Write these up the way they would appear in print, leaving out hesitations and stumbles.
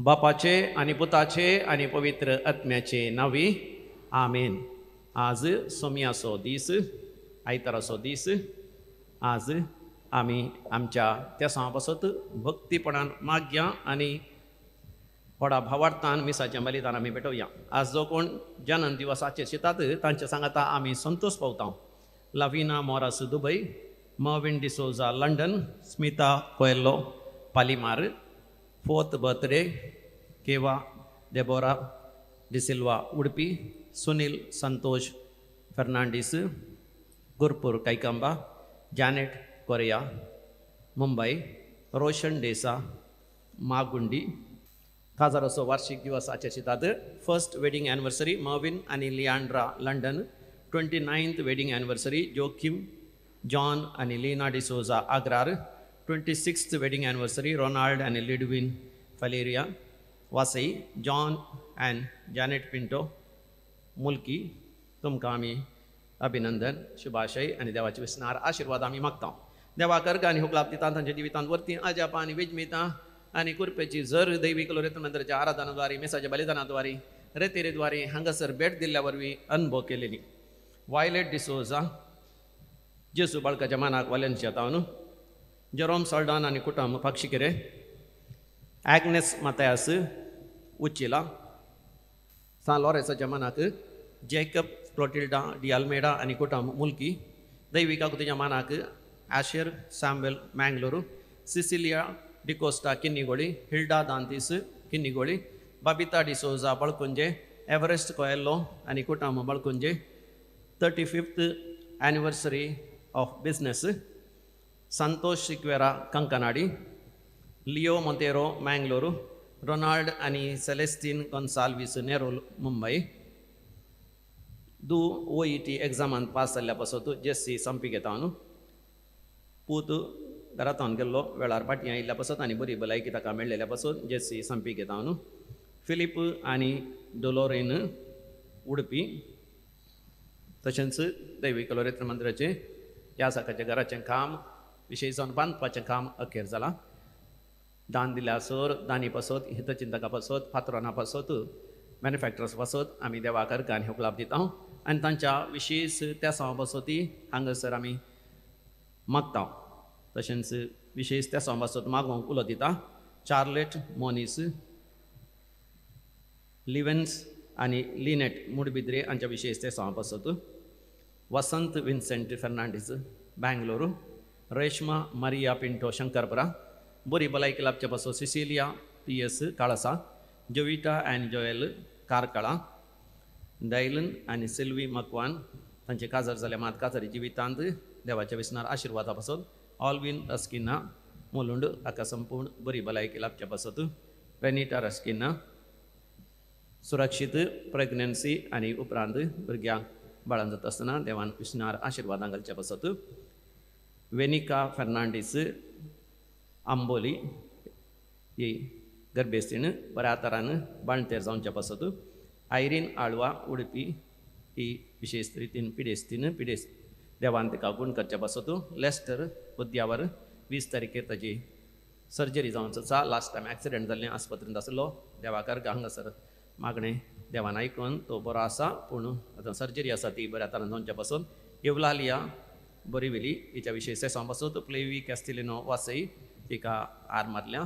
बापाचे आणि पुताचे आणि पवित्र आत्म्याचे नावी आमेन. आज सोमयाचो दीस, आयताराचो दीस. आज आमी आमच्या त्या पासत भक्तीपणान मागया आणि व्हडा भावार्थान मिसाचें बलिदान आमी पेटोवया. आज जो कोण जन्म दिवसाचे शितात तांचे सांगाता आमी संतोष पावता. Lavina Moras Dubai, Merwin D'Souza London, Smita Coelho Palimar, 4th birthday केवा डेबोरा डिसिल्वा उडपी, सुनील संतोष फर्नांडीस गुरपूर कैकंबा, जॅनेट कोरिया मुंबई, रोशन डेसा मागुंडी. काजाराचो वार्षिक दिवस आचरितात. फर्स्ट वेडिंग एनिवर्सरी मर्विन आणि Leandra London. 29th wedding anniversary Joachim John आणि Leena D'Souza Agrar. 26th wedding anniversary Ronald आणि लिडविन फलेरिया वासई. जॉन अँड जॅनेट पिंटो मुलकी. तुमकां आमी अभिनंदन शुभाशय आणि देवाचे विस्नार आशीर्वाद आमी मागता. देवा कर्ग आनी हुकलाप दिता तांच्या जिवितांत वर्ती आजापा आनी विजमिता आनी कुरपेची झर दैवीक रेत मंदिराच्या आराधनाद्वारे मेसाच्या बलिदानाद्वारे रेतेरेद्वारे हांगासर भेट दिल्ल्या वरवीं अनुभव केलेली. वायलेट डिसोजा जेसू बाळकाच्या मानाक वालेन्सिया तावन. जेरोम सॉल्डान आनी कुटुंब पाक्षिकेरे. ॲग्नेस मातयास उच्चिला. सान लॉरेन्साच्या मानाक जॅकब क्लोटिल्डा डी अल्मेडा आनी कुटुंब मुलकी. दैविका कुतीच्या मानाक ॲशर सॅम्वेल मँगलोरू. सिसिलिया डिकोस्टा किन्नीगोळी. हिल्डा दांतीस किन्नीगोळी. बाबिता डिसोजा बळकुंजे. एव्हरेस्ट कोएल्लो आनी कुटुंब Balkunje. 35th anniversary of business. Santosh Sequeira Kankanady. Leo Monteiro Mangaluru. Ronald आणि सेलेस्टीन गोन्साल्वीस नेरोल मुंबई. OET एग्जामांत पास जाल्ल्या पासत जेस्सी संपी घेता न्हू. पूत घरांत गेल्लो वेळार पाटयां आयिल्ल्या पासत आनी बरी भलायकी ताका मेळ्ळेल्या पासत जेस्सी संपी घेता न्हू. फिलीप आनी डोलोरेन उडपी. तशेंच दैवीक लोरेत्र मंदिराचे ह्या साकाच्या घराचें काम विशेश जावन बांदपाचें काम अखेर जालां. दान दिल्या सर दानी पासत हितचिंतका पासत फातराना पासत मॅन्युफॅक्चरर्स पासत आमी देवाक अर्घ हुकलाप दिता आनी तांच्या विशेश त्या सवा पासती हांगासर आमी मागता. तशेंच विशेश त्या सवा पासत मागोवंक उलो दिता. चार्लेट मोनीस लिवेन्स आनी लिनेट मुडबिद्रे हांच्या विशेश त्या सवा पासत. वसंत विन्सेंट फर्नांडीस बँगलोरू. रेश्मा मारिया पिंटो शंकरपुरा. बरी भलायकी लाभच्या पासत सिसिलिया PS काळसा. जोविटा अँड जोएल कारकळा. डायलन आनी सिल्वी मकवान तांचे काजार जाल्या मात काजारी जिवितांत देवाच्या विस्नार आशिर्वादा पासत. ऑल्विन रस्किना मुलुंड हाका संपूर्ण बरी भलायकी लाभच्या पासत. रेनिटा रस्किना सुरक्षीत प्रेग्नन्सी आनी उपरांत भुरग्यांक बाळान जाता आसतना देवान विस्नार आशिर्वादां घालच्या पासत. वेनिका फर्नांडीस आंबोली ही गर्भेस्तीन बऱ्या तरान बाणतेर जावच्या पासत. आयरीन आळवा उडपी ही विशेष रितीन पिडेस्तीन देवान तिका गुण करच्या पासत. लेस्टर बुधवार 20 तारखेर ताची सर्जरी जावंच आसा. लास्ट टायम ॲक्सिडेंट जाल्लें आस्पत्रेंत आसलो. देवाक अर्घ हांगासर मागणें देवान आयकून तो बरो आसा पूण आतां सर्जरी आसा ती बऱ्या तरान जावच्या पासून. युवलालिया बोरिविली हिच्या विशयी सेसां पासत. प्लेवी कॅस्टिलिनो वासई तिका आर मारल्या.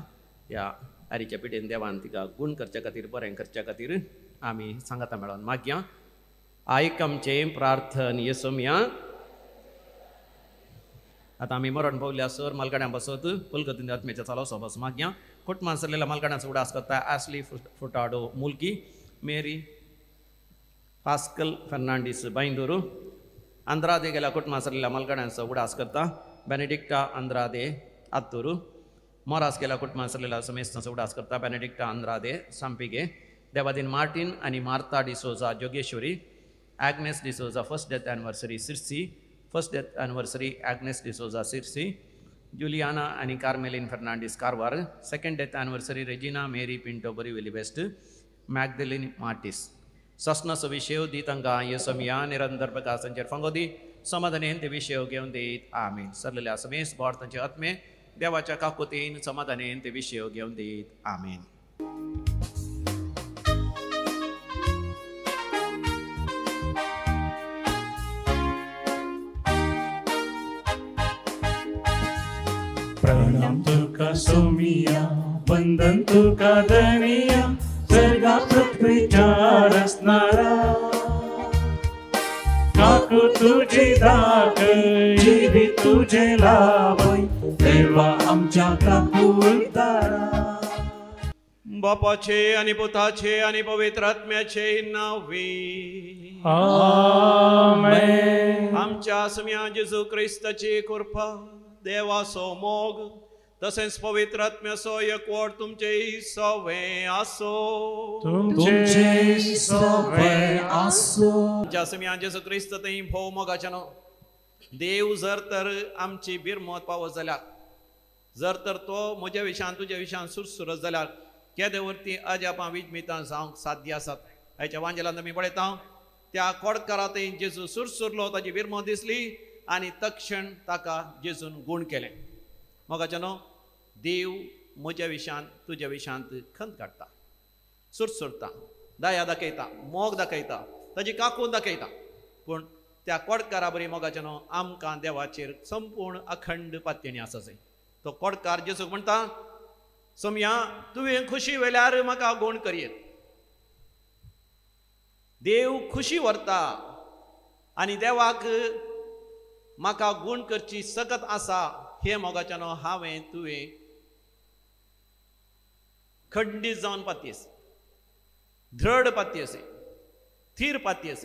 ह्या आरीच्या पिडेन देवान तिका गुण करच्या खातीर बरें करच्या खातीर आमी सांगाता मेळोन मागया. आयक आमचें प्रार्थन येसोमिया. आतां आमी मरण पावल्या सर मालगाड्यां पासत कोलकाता आत्म्याच्या चालो सोबस मागया. कुटुंबांत सरलेल्या मालगाड्यांचो उडास करता ॲस्ली फुटाडो मुलकी. मेरी पास्कल फर्नांडीस बांदूरू. अंद्रादे गेल्या कुटुंबांत सरलेल्या मालगाड्यांचो उडास करता बेनेडिक्टा अंद्रादे आत्तूरू. मोरास गेल्या कुटुंबांत सरलेल्या समेस्तांचो उडास करता बेनेडिक्टा अंद्रादे सांपिगे. देवादीन मार्टिन आनी Martha D'Souza Jogeshwari. Agnes D'Souza first death anniversary Sirsi. First death anniversary Agnes D'Souza Sirsi. Juliana आनी Carmeline Fernandes Karwar. Second death anniversary Regina Mary Pinto Borivali west. Magdalene Martis. Sasna sa visyo di tangga Yesomia निरंतर प्रकाशांचेर फंगोदी समाधानेन ते विषय घेऊन देत आमीन. सरलेल्या समेस भारतांचे आत्मे देवाच्या काकुतीन समाधानेन ते विषय घेऊन देत आमीन. प्रणाम तुका सोमिया, वंदन तुका धनिया, स्वर्गा पृथ्वीच्या रचणारा. काकू तुझी दाग, जीवी तुझे लावय, देवा आमच्या काकू उद्धारा. बापाचे आणि पुताचे आणि पवित्र आत्म्याचे नावे आमेन. आमच्या सम्या जेजू ख्रिस्ताची कृपा, देवाचो मोग तसेच पवित्र आत्म्याचो एकवट तुमचे सवे आसो. तुमचे सवे आसो. आमच्या सम्या जेजू ख्रिस्त थंय भोव मोगाच्यानो देव जर तर आमची बिरमत पावत जाल्यार, जर तर तो म्हज्या विशयान तुज्या विशयान सुरसुरत जाल्यार केदे वरती अजापां विजमितां जावंक साध्य आसात. ह्याच्या वांजेलांत आमी पळयता त्या कोडकारा थंय जेजू सुरसुरलो, ताची बिरमत दिसली आनी तक्षण ताका जेजून गूण केलें. मोगाच्यानो देव म्हज्या विशयान तुज्या विशयांत खंत काडटा, सुरसुरता, दया दाखयता, मोग दाखयता, ताची काकून दाखयता. पूण त्या कोडकारा बरी मोगाच्यानो आमकां देवाचेर संपूर्ण अखंड पात्यणी आसा जाय. तो कोडकार जेजूक म्हणटा, सोम्या तुवें खुशी वेल्यार म्हाका गूण करीत. देव खुशी व्हरता आनी देवाक म्हाका गूण करची सकत आसा हे मोगाच्यानो हांवें तुवें खंडीत जावन पातयेस, दृढ पातयेस, थीर पातयेस.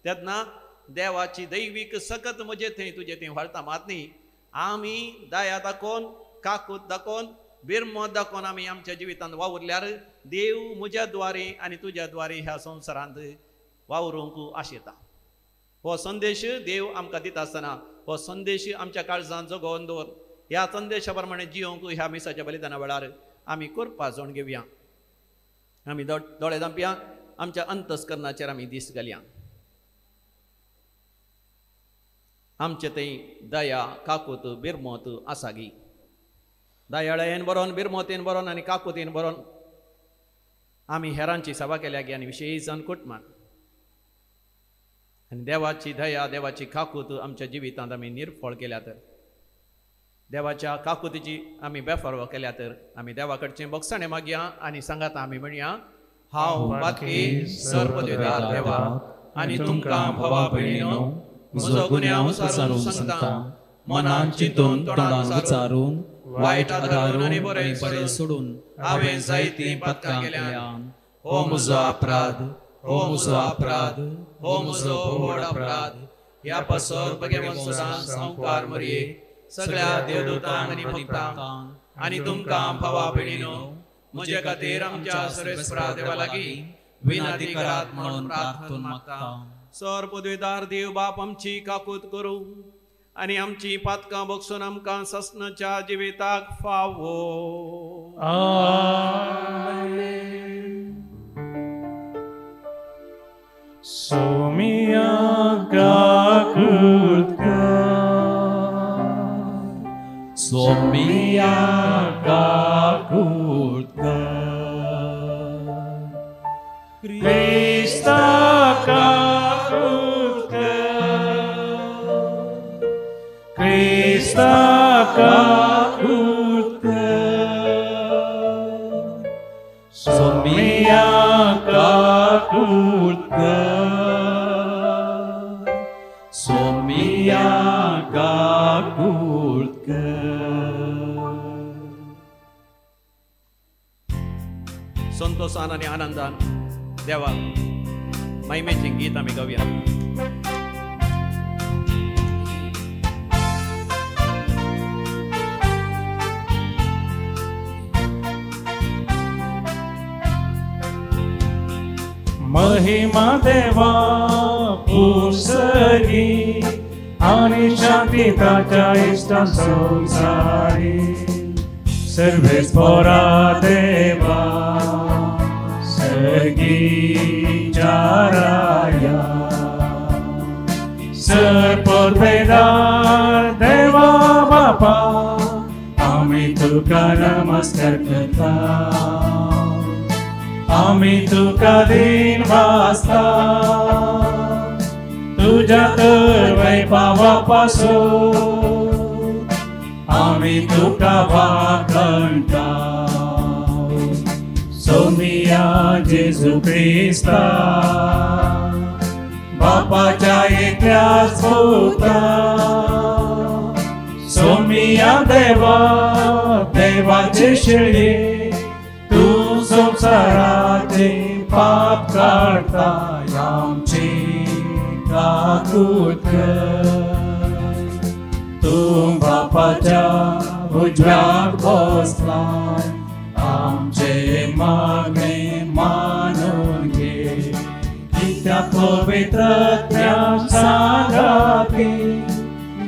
तेन्ना देवाची दैवीक सकत म्हजे थंय तुजे थंय व्हरता. मात न्ही आमी दया दाखोवन, काकूत दाखोवन, बिरमत दाखोवन आमी आमच्या जिवितांत वावुरल्यार देव म्हज्या द्वारे आनी तुज्या द्वारे ह्या संवसारांत वावरूंक आशेता. हो संदेश देव आमकां दिता आसतना हो संदेश आमच्या काळजांत जगोवन दवर. ह्या संदेशा प्रमाणे जियोंक ह्या मिसाच्या बलिदाना वेळार आमी करपा जोण घेवया. आमी दोळे धांपया, आमच्या अंतस्करणाचेर आमी दीस घालया. आमचे थंय दया, काकूत, बिरमत आसा गी. दयाळेन बरोवन, बिरमतेन बरोवन आनी काकुतेन बरोवन आमी हेरांची सेवा केल्या गी आनी विशेश कुटुंबान. आनी देवाची दया, देवाची काकूत आमच्या जिवितांत आमी निर्फळ केल्या तर, देवाच्या काकुतीची आमी बेफारवो केल्या तर आमी देवा कडचें बगसाणें मागया आनी सांगात आमी म्हणया, हांव बातकी सर्वपदवीदार देवा आनी तुमकां भावा भयणीनो म्हजो गुन्यांव विचारून सांगता. मनान चिंतून तोंडान विचारून वायट आदारून आनी बरें सोडून हांवें जायतीं पातकां केल्यान. हो म्हजो अपराध, हो म्हजो अपराध, हो म्हजो व्हड अपराध. ह्या पासोर भगवंत सदां संवकार मरये सगळ्या देवदूतांक आनी भक्तांक आनी तुमकां भावा भयणीनो म्हजे खातीर आमच्या सर्वेस्परा देवा लागीं विनंती करात म्हणून प्रार्थना मागता. सर पदवीदार देव बाप आमची काकूत करूं आनी आमची पातकां बगसून आमकां ससनाच्या जिविताक फावो. आमेन. सोमिया काकूत कर, सोमिया काकूत कर, ख्रिस्ता काकूत कर, ख्रिस्ता काकूत कर, सोमिया काकूत कर, सोमिया काकूत कर. संतोषान आनी आनंदान देवाक महिमेचें गीत आमी गावया. महिमा देवा पुसरी आणि शांती ताच्या इष्टा संसारी सर्वेस्परा देवा जिंदगीच्या राया सर्वोपेदार देवा बापा आम्ही तुका नमस्कार करता आम्ही तुका दिन वाजता तुझ्या वैभवापासून आम्ही तुका वाकणता सोमिया जेजू ख्रिस्ता बापाच्या एकल्याच पुत्रा सोमिया देवा देवाचे शेळी तू संसाराचे पाप काढता आमची काकूत तू बापाच्या उजव्यात बसलाय आमचे मागणे मानून घे की त्या पवित्रत्या सांगाती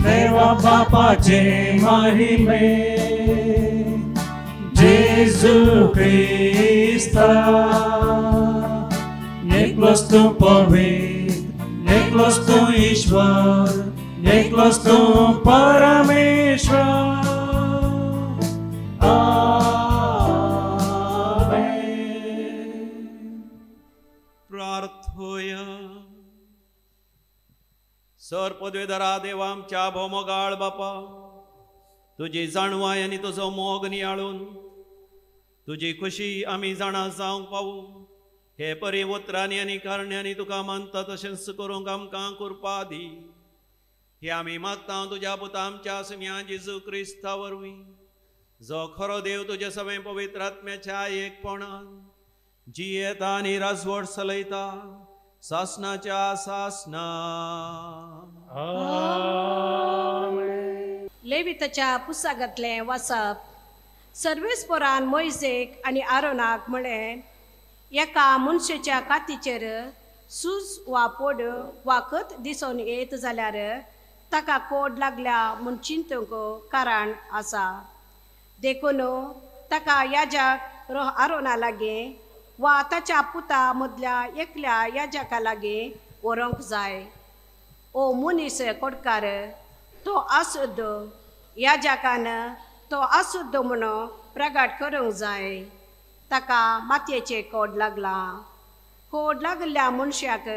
देवा बापाचे महिमे जेजू ख्रिस्ता एकलोच तू पवित्र एकलोच तू ईश्वर एकलोच तू परमेश्वर प्रार्थोया सर पदवेधरा देवा आमच्या भोमोगाळ बापा तुझी जाणवाय आनी तुजो मोग नियाळून तुझी खुशी आमी जाणा जावंक पावू हे परी उतरांनी आनी कारण्यांनी तुका मानता तशेंच करूंक आमकां कृपा दी हे आमी मागता तुज्या पुता आमच्या सुम्या जेजू क्रिस्ता वरवीं जो खरो देव तुजे सगळे पवित्र आत्म्याच्या एकपणान जियेता आनी राजवट चलयता सासनाच्या सासना लेविताच्या पुस्तकांतलें वाचप सर्वेस्परान मोइसेक आनी आरोनाक म्हळें एका मनशेच्या कातीचेर सूज वा पोड वाकत दिसून येत जाल्यार ताका कोड लागल्या म्हूण चिंतूंक कारण आसा देखून ताका याजक आरोना लागीं वा ताच्या पुता मदल्या एकल्या याजका लागीं व्हरोंक जाय ओ मनीस कोडकार तो अशुद्ध याजकान तो अशुद्ध म्हणून प्रगट करूंक जाय ताका मातयेचे कोड लागला कोड लागल्या मनशाक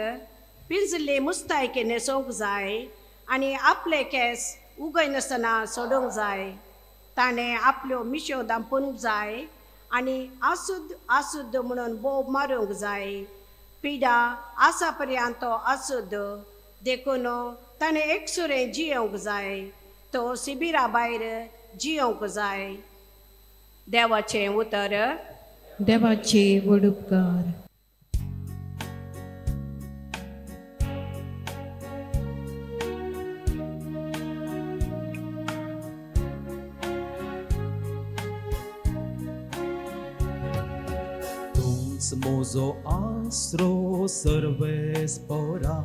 पिंजले मुस्तायके न्हेसोवंक जाय आनी आपले केस उगय नासतना सोडूंक जाय ताणें आपल्यो मिश्यो दांपूंक जाय आनी अशुद्ध म्हणून बोब मारूंक जाय पिडा आसा पर्यंत तो अशुद्ध देखून ताणें एकसुरें जियोंक जाय तो शिबिरा भायर जियोंक जाय देवाचें उतर देवाचे व्हड उपकार मोजो आसरो सर्वेस्परा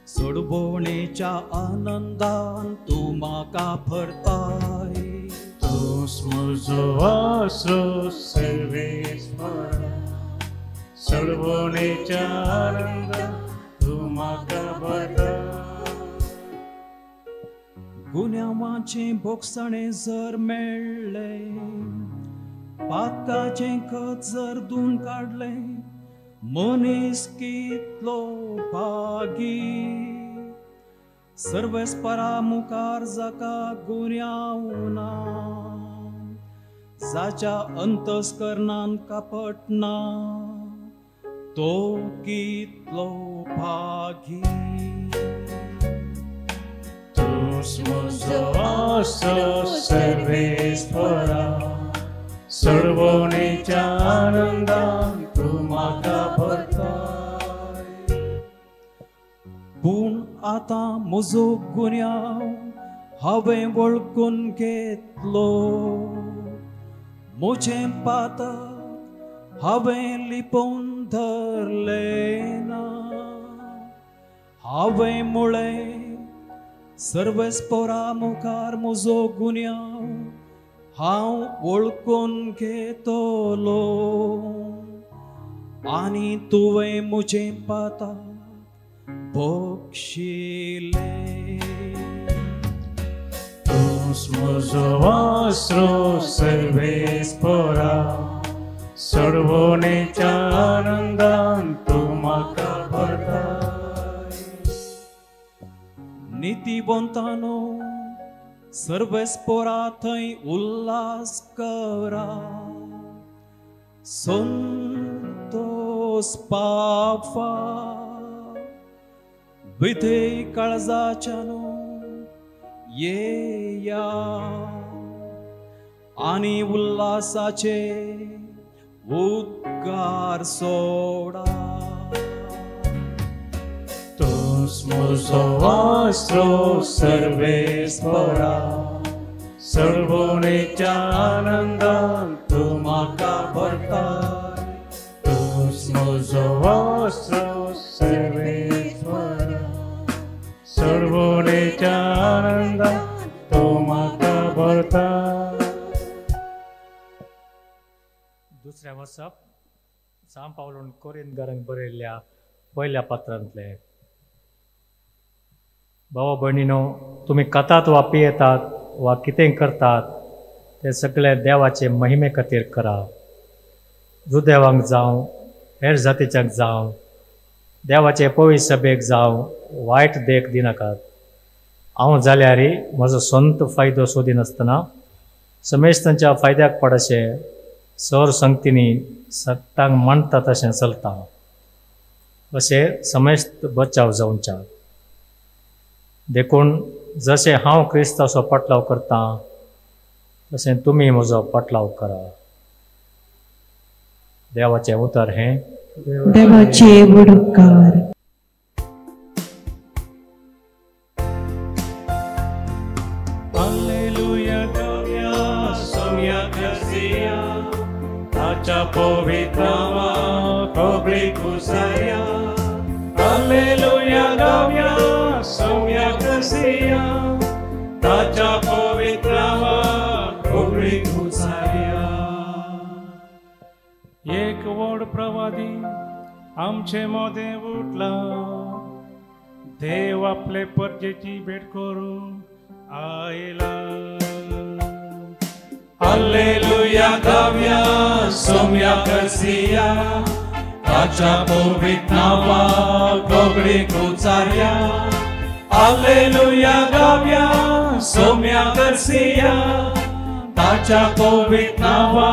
सोडवणेच्या आनंदान तूं म्हाका भरताय तूंच म्हजो आसरो सर्वेस्परा सोडवणेच्या आनंदान तूं म्हाका भरताय गुन्यांवाचें भोगसणें जर मेळ्ळें पातकाचें खत जर धुवन काडलें मनीस कितलो भागी सर्वेस्परा मुखार जाका गुन्यांवना जाच्या अंतस्करणान कपट ना तो कितलो भागी तूंच म्हजो आसरो सर्वेस्परा सोडवणेच्या आनंदान तूं म्हाका भरताय पूण आतां म्हजो गुन्यांव हांवें वळखून घेतलो म्हजें पातक हांवें लिपोवन धरलें ना हांवें म्हळें सर्वेस्परा मुखार म्हजो गुन्यांव हांव वळखून घेतलो आणि तुवे मुझे पाता बोक्षिले तूच म्हजो आसरो सर्वेस्परा सर्वोनेच्या आनंदान तूं म्हाका भरताय नीतिवंतानो सर्वेस्पोरा थंय उल्हास करा संतोष पाफा विधे काळजाच्यानो येया आणि उल्हासाचे उद्गार सोडा तूच म्हजो आसरो सर्वेस्परा सर्वोनेच्या आनंदान तूं म्हाका भरताय तूच म्हजो आसरो सर्वेस्परा सर्वोनेच्या आनंदान तूं म्हाका भरताय. दुसऱ्या वर्साप सांत पावलोन कोरिंथकारांक बरयल्ल्या पयल्या पत्रांतले. भावा भयणीनो, तुमी खातात वा पियेतात वा कितें करतात ते सगळे देवाचे महिमे खातीर करा. जुदेवांक जावं हेर जातीच्यांक जावं देवाचे पवित्र सभेक जावं वायट देख दिनाकात. हांव जाल्यार म्हजो संत फायदो सोदिनासतना समेस्तांच्या फायद्याक पडचे सर संगतींनी सट्टांक मांडटा तशें चलता. अशें समेस्त बचाव जावच्या देखून जशें हांव क्रिस्ताचो पटलाव करता तशें तुमी म्हजो पटलाव करा. देवाचें उतर हें देवाचे वडुपकार. Alleluia, Gavia, Somia Garcia, Tacha Povitava, Koblikusaria. Alleluia, Gavia, Somia Garcia, Tacha Povitava, Koblikusaria. एक वड प्रवादी आमचे मोदे उठला, देव आपले परजेची भेट करून आयला. Alleluia, Gavia, Somia Garcia, Tacha Povitava, Koblikusaria. Alleluia, Gavia, Somia Garcia, Tacha Povitava,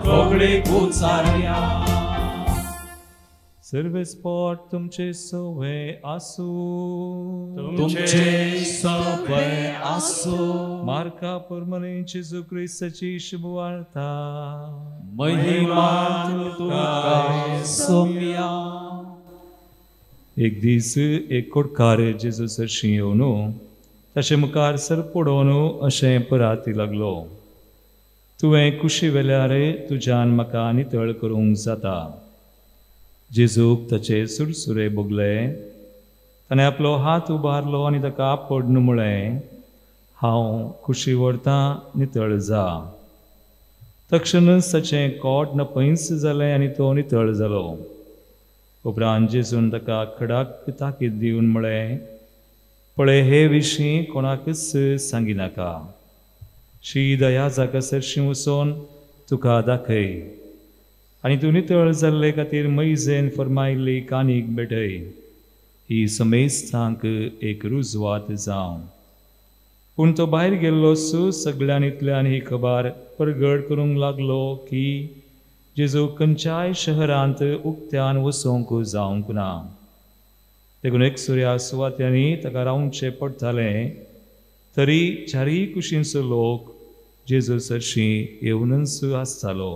Koblikusaria. सर्व स्पॉट तुमचे सोवे आसू, तुमचे सोवे आसू. मार्का परमने जेजू ख्रिस्ताची शुभ वार्ता. महिमा तुका सोम्या. एक दीस एक कोडकार जेजू सरशी येवन ताचे मुखार सर पडोवन अशें पराती लागलो, तुवें कुशी वेल्यार तुज्यान म्हाका नितळ करूंक जाता. जेजूक ताचे सुरसुरे भोगले. ताणें आपलो हात उबारलो आनी ताका पडन म्हळें, हांव कुशी व्हरतां, नितळ जा. तक्षणच ताचें कोट नपयस जालें आनी तो नितळ जालो. उपरांत जेजून ताका खडाक ताकीद दिवन म्हळें, पळय, हे विशीं कोणाकच सांगिनाका. शीद ह्या जागा सरशी वचोन तुका दाखय आनी तूं नितळ जाल्ले खातीर मैजेन फरमायिल्ली कानीक भेटय. ही समेस्तांक एक रुजवात जावं. पूण तो भायर गेल्लो सगळ्यांतल्यान ही खबर परगट करूंक लागलो की जेजू खंयच्याय शहरांत उक्त्यान वचोंक जावंक ना. देखून एक सुर्या सुवात्यांनी ताका रावचें पडटालें. तरी चारी कुशींचो लोक जेजू सरशी येवनच आसतालो.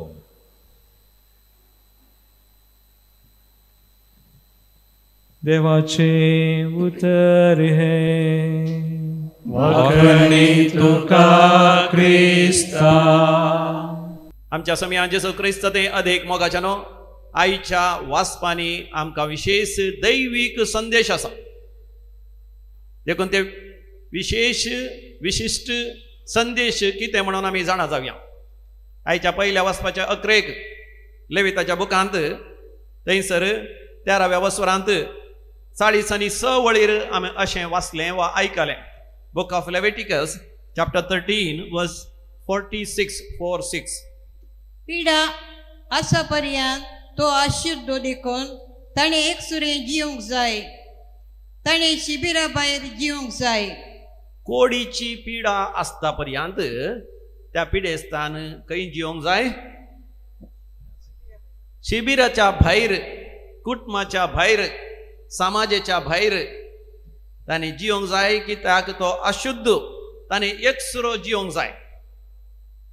देवाचे उतर हे वखणी तुका क्रिस्ता. आमच्या समयान जेजू क्रिस्त ते अदेक मोगाच्यानो आईच्या वाचपांनी आमकां विशेष दैवीक संदेश आसा. देखून ते विशिश्ट संदेश कितें म्हणून आमी जाणा जावया. आयच्या पयल्या वाचपाच्या 11 लेविताच्या बुकांत थंयसर 13व्या वस्वरांत 46 वळीर आमी अशें वाचलें वा आयकलें. बुक ऑफ लेविटिकस चॅप्टर 13 वर्स 46. पिडा आसा पर्यंत तो अशुद्ध देखून ताणें एक सुरें जिवंक जाय. ताणें शिबिरा भायर जिवंक जाय. कोडीची पिडा आसता पर्यंत त्या पिडेस्तान खंय जिवंक जाय? शिबिराच्या भायर, कुटुंबाच्या भायर, समाजाच्या भायर ताणें जिवंक जाय. कित्याक तो अशुद्ध, ताणें एकसुरो जिवंक जाय.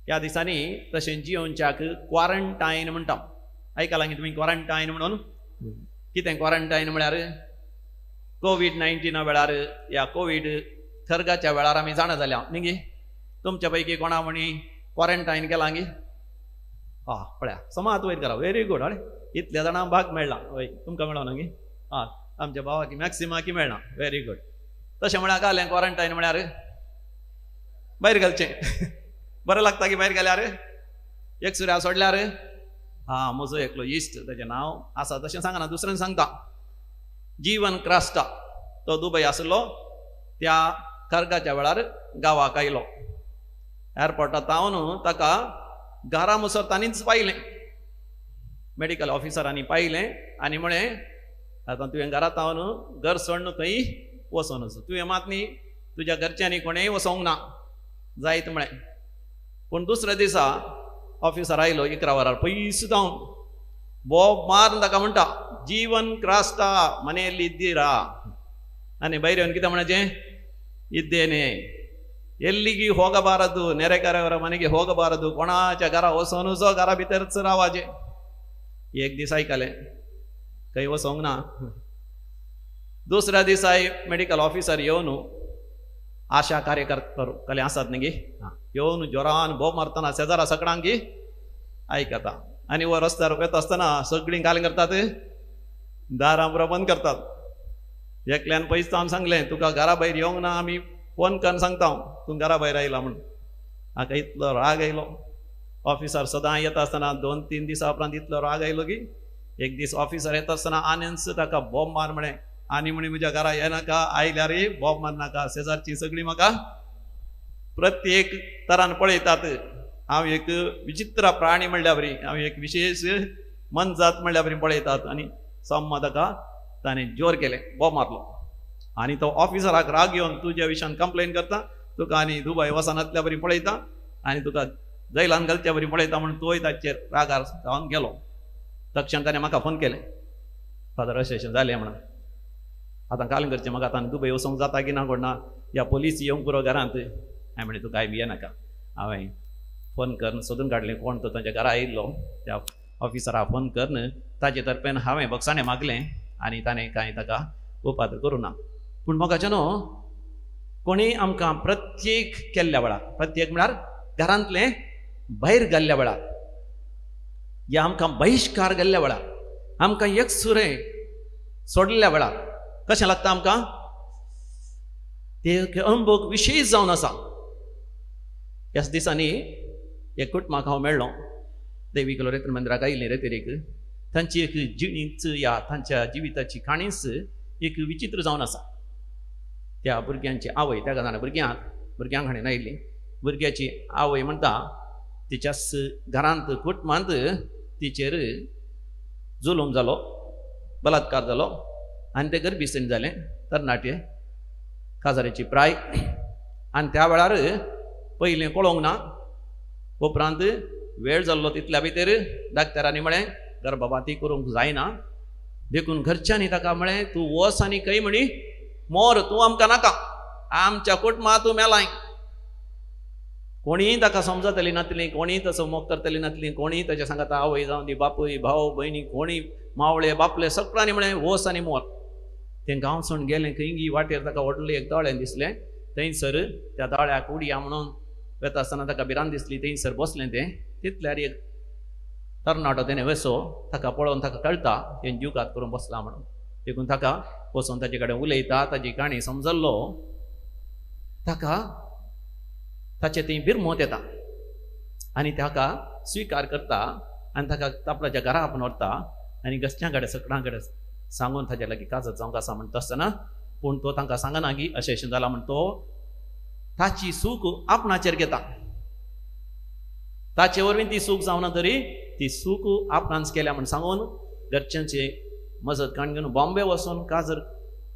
ह्या दिसांनी तशें जिवनच्याक क्वारंटायन म्हणटा. आयकलां तुमी क्वारंटायन म्हणून? कितें क्वारंटायन म्हळ्यार कोविड-19 वेळार या कोविड थर्गाच्या वेळार आमी जाणा जाल्या न्ही गे. तुमच्या पैकी कोणा म्हणी क्वारंटायन केलां गे? पळया समात वयर करा. Very good. अरे इतल्या जाणांक भाग मेळ्ळा. हय तुमकां मेळो ना गे? आमच्या भावाक मॅक्सिमाक मेळना. Very good. तशें म्हळ्यार जालें क्वारंटायन म्हळ्यार भायर घालचें. बरें लागता की भायर गेल्यार एक सुऱ्या सोडल्यार. म्हजो एकलो इश्ट, ताचें नांव आसा तशें सांगना, दुसऱ्यान सांगता. जीवन क्रास्टा तो दुबय आसलो. त्या कर्गाच्या वेळार गांवाक आयलो. एअरपोर्टांत तावन ताका घरा मुसर तांणीच पायलें. मेडिकल ऑफिसरांनी पायलें आनी म्हळें आतां तुवें घरांत तावन घर सोडून खंय वचों नजो. तुवें मात न्ही तुज्या घरच्यांनी कोणेंय वचोंक ना जायत म्हळें. पूण दुसऱ्या दिसा ऑफिसर आयलो 11 वरार पयस जावन बोब मारून ताका म्हणटा जीवन क्रास्ता मनेली इद्दीरा. आनी भायर येवन कितें म्हणचें? इद्देने ಎಲ್ಲಿಗೆ ಹೋಗಬಾರದು, ನೆರೆಕರೆಯವರ ಮನೆಗೆ ಹೋಗಬಾರದು, कोणाच्या घरा वचों नजो, घरा भितरच रावाजे. एक दीस आयकलें खंय वचोंक ना. दुसऱ्या दिसा मेडिकल ऑफिसर येवन आशा कार्यकर्ते आसात न्ही गे, येवन जोरान बोब मारतना शेजारा सकडांक गी आयकता. आनी वर रस्त्यार वता आसतना सगळीं काल करतात, दारां बरो बंद करतात. एकल्यान पयस हांव सांगलें तुका घरा भायर येवंक ना, आमी फोन करून सांगता तूं घरा भायर आयला म्हणून. म्हाका इतलो राग आयलो. ऑफिसर सदां येता आसतना 2-3 दिसां उपरांत इतलो राग आयलो की एक दीस ऑफिसर येता आसतना आनीच ताका बॉब मार म्हणे. आनी म्हणे म्हज्या घरा येनाका, आयल्यार बॉब मार नाका. शेजारची सगळीं म्हाका प्रत्येक तरान पळयतात. हांव एक विचित्र प्राणी म्हणल्या बरी, हांव एक विशेष मनजात म्हणल्या बरी पळयतात. आनी सम्मा ताका ताणें जोर केलें, बॉब मारलो. आनी तो ऑफिसराक राग येवन तुज्या विशयान कंप्लेन करता, तुका आनी दुबय वचनातल्या बरी पळयता आनी तुका जैलान घालच्या बरी पळयता म्हणून तोय ताचेर रागार जावन गेलो. तक्षण ताणें म्हाका फोन केलें, फादर अशें अशें जालें म्हणून. आतां काल करचें म्हाका आतां दुबय वचोंक जाता की ना कोणा, या पुलीस येवंक पुरो घरांत. हांवें म्हणलें तुका कांय भिये नाका. हांवें फोन करून सोदून काडलें कोण तो ताच्या घरा आयिल्लो. त्या ऑफिसराक फोन करून ताचे तर्फेन हांवें बक्षाणें मागलें आनी ताणें कांय ताका उपाद करूं ना. पूण मोगाचें न्हू, कोणी आमकां प्रत्येक केल्ल्या वेळार, प्रत्येक म्हळ्यार घरांतलें भायर घाल्ल्या वेळार, या आमकां बहिश्कार गेल्ल्या वेळार, आमकां एक सुरें सोडल्या वेळार कशें लागता आमकां? ते अनुभव विशेश जावन आसा. ह्या दिसांनी एक कुटुंबाक हांव मेळ्ळो. दैवीक लोरेत्र मंदिराक आयिल्लें रेतेरेक. तांची एक जिणीच या तांच्या जिविताची काणीच एक विचित्र जावन आसा. त्या भुरग्यांची आवय, त्या जाणां भुरग्यांक हाणेन आयिल्ली. भुरग्याची आवय म्हणटा तिच्याच घरांत कुटुंबांत तिचेर जुलूम जालो, बलात्कार जालो आनी तें गर्भिस्थान जालें, तरणाटे काजाऱ्याची प्राय. आनी त्या वेळार पयलें कळोंक ना. उपरांत वेळ जाल्लो तितल्या भितर डाक्टरांनी म्हळें गर्भपाती करूंक जायना. देखून घरच्यांनी ताका म्हळें तूं वच आनी खंय म्हणी मोर, तूं आमकां नाका, आमच्या कुटुंबांत तूं मेलाय. कोणीय ताका समजतली नातलीं, कोणीय तसो मोग करतली नातलीं, कोणीय ताच्या सांगाता आवय जावं दी, बापूय, भाव भयणी, कोणी मावळे बापले सगळ्यांनी म्हळें वच आनी मोर. तें गांव सोडून गेलें. खंय वाटेर ताका व्हडलें एक तळें दिसलें. थंयसर त्या तळ्याक उडया म्हणून वता आसतना ताका भिरांत दिसली. थंयसर बसलें तें. तितल्यार एक तरणाटो तेणें वेसो ताका पळोवन ताका कळटा तें जीव घात करून बसला म्हणून. देखून ताका वचोन ताचे कडेन उलयता, ताची काणी समजल्लो. ताका ताचे थंय भिरमोत येता आनी ताका स्विकार करता आनी ताका आपल्याच्या घरा आपण व्हरता आनी घरच्यां कडेन सगळ्यां कडेन सांगून ताच्या लागीं काजत जावंक आसा म्हणटा आसतना पूण तो तांकां सांगना की अशें जाला म्हण तो ताची सूख आपणाचेर घेता. ताचे वरवीं ती सूख जावना तरी ती सूख आपणांच केल्या म्हण सांगून घरच्यांचे मजत काण घेवन बॉम्बे वचून काजर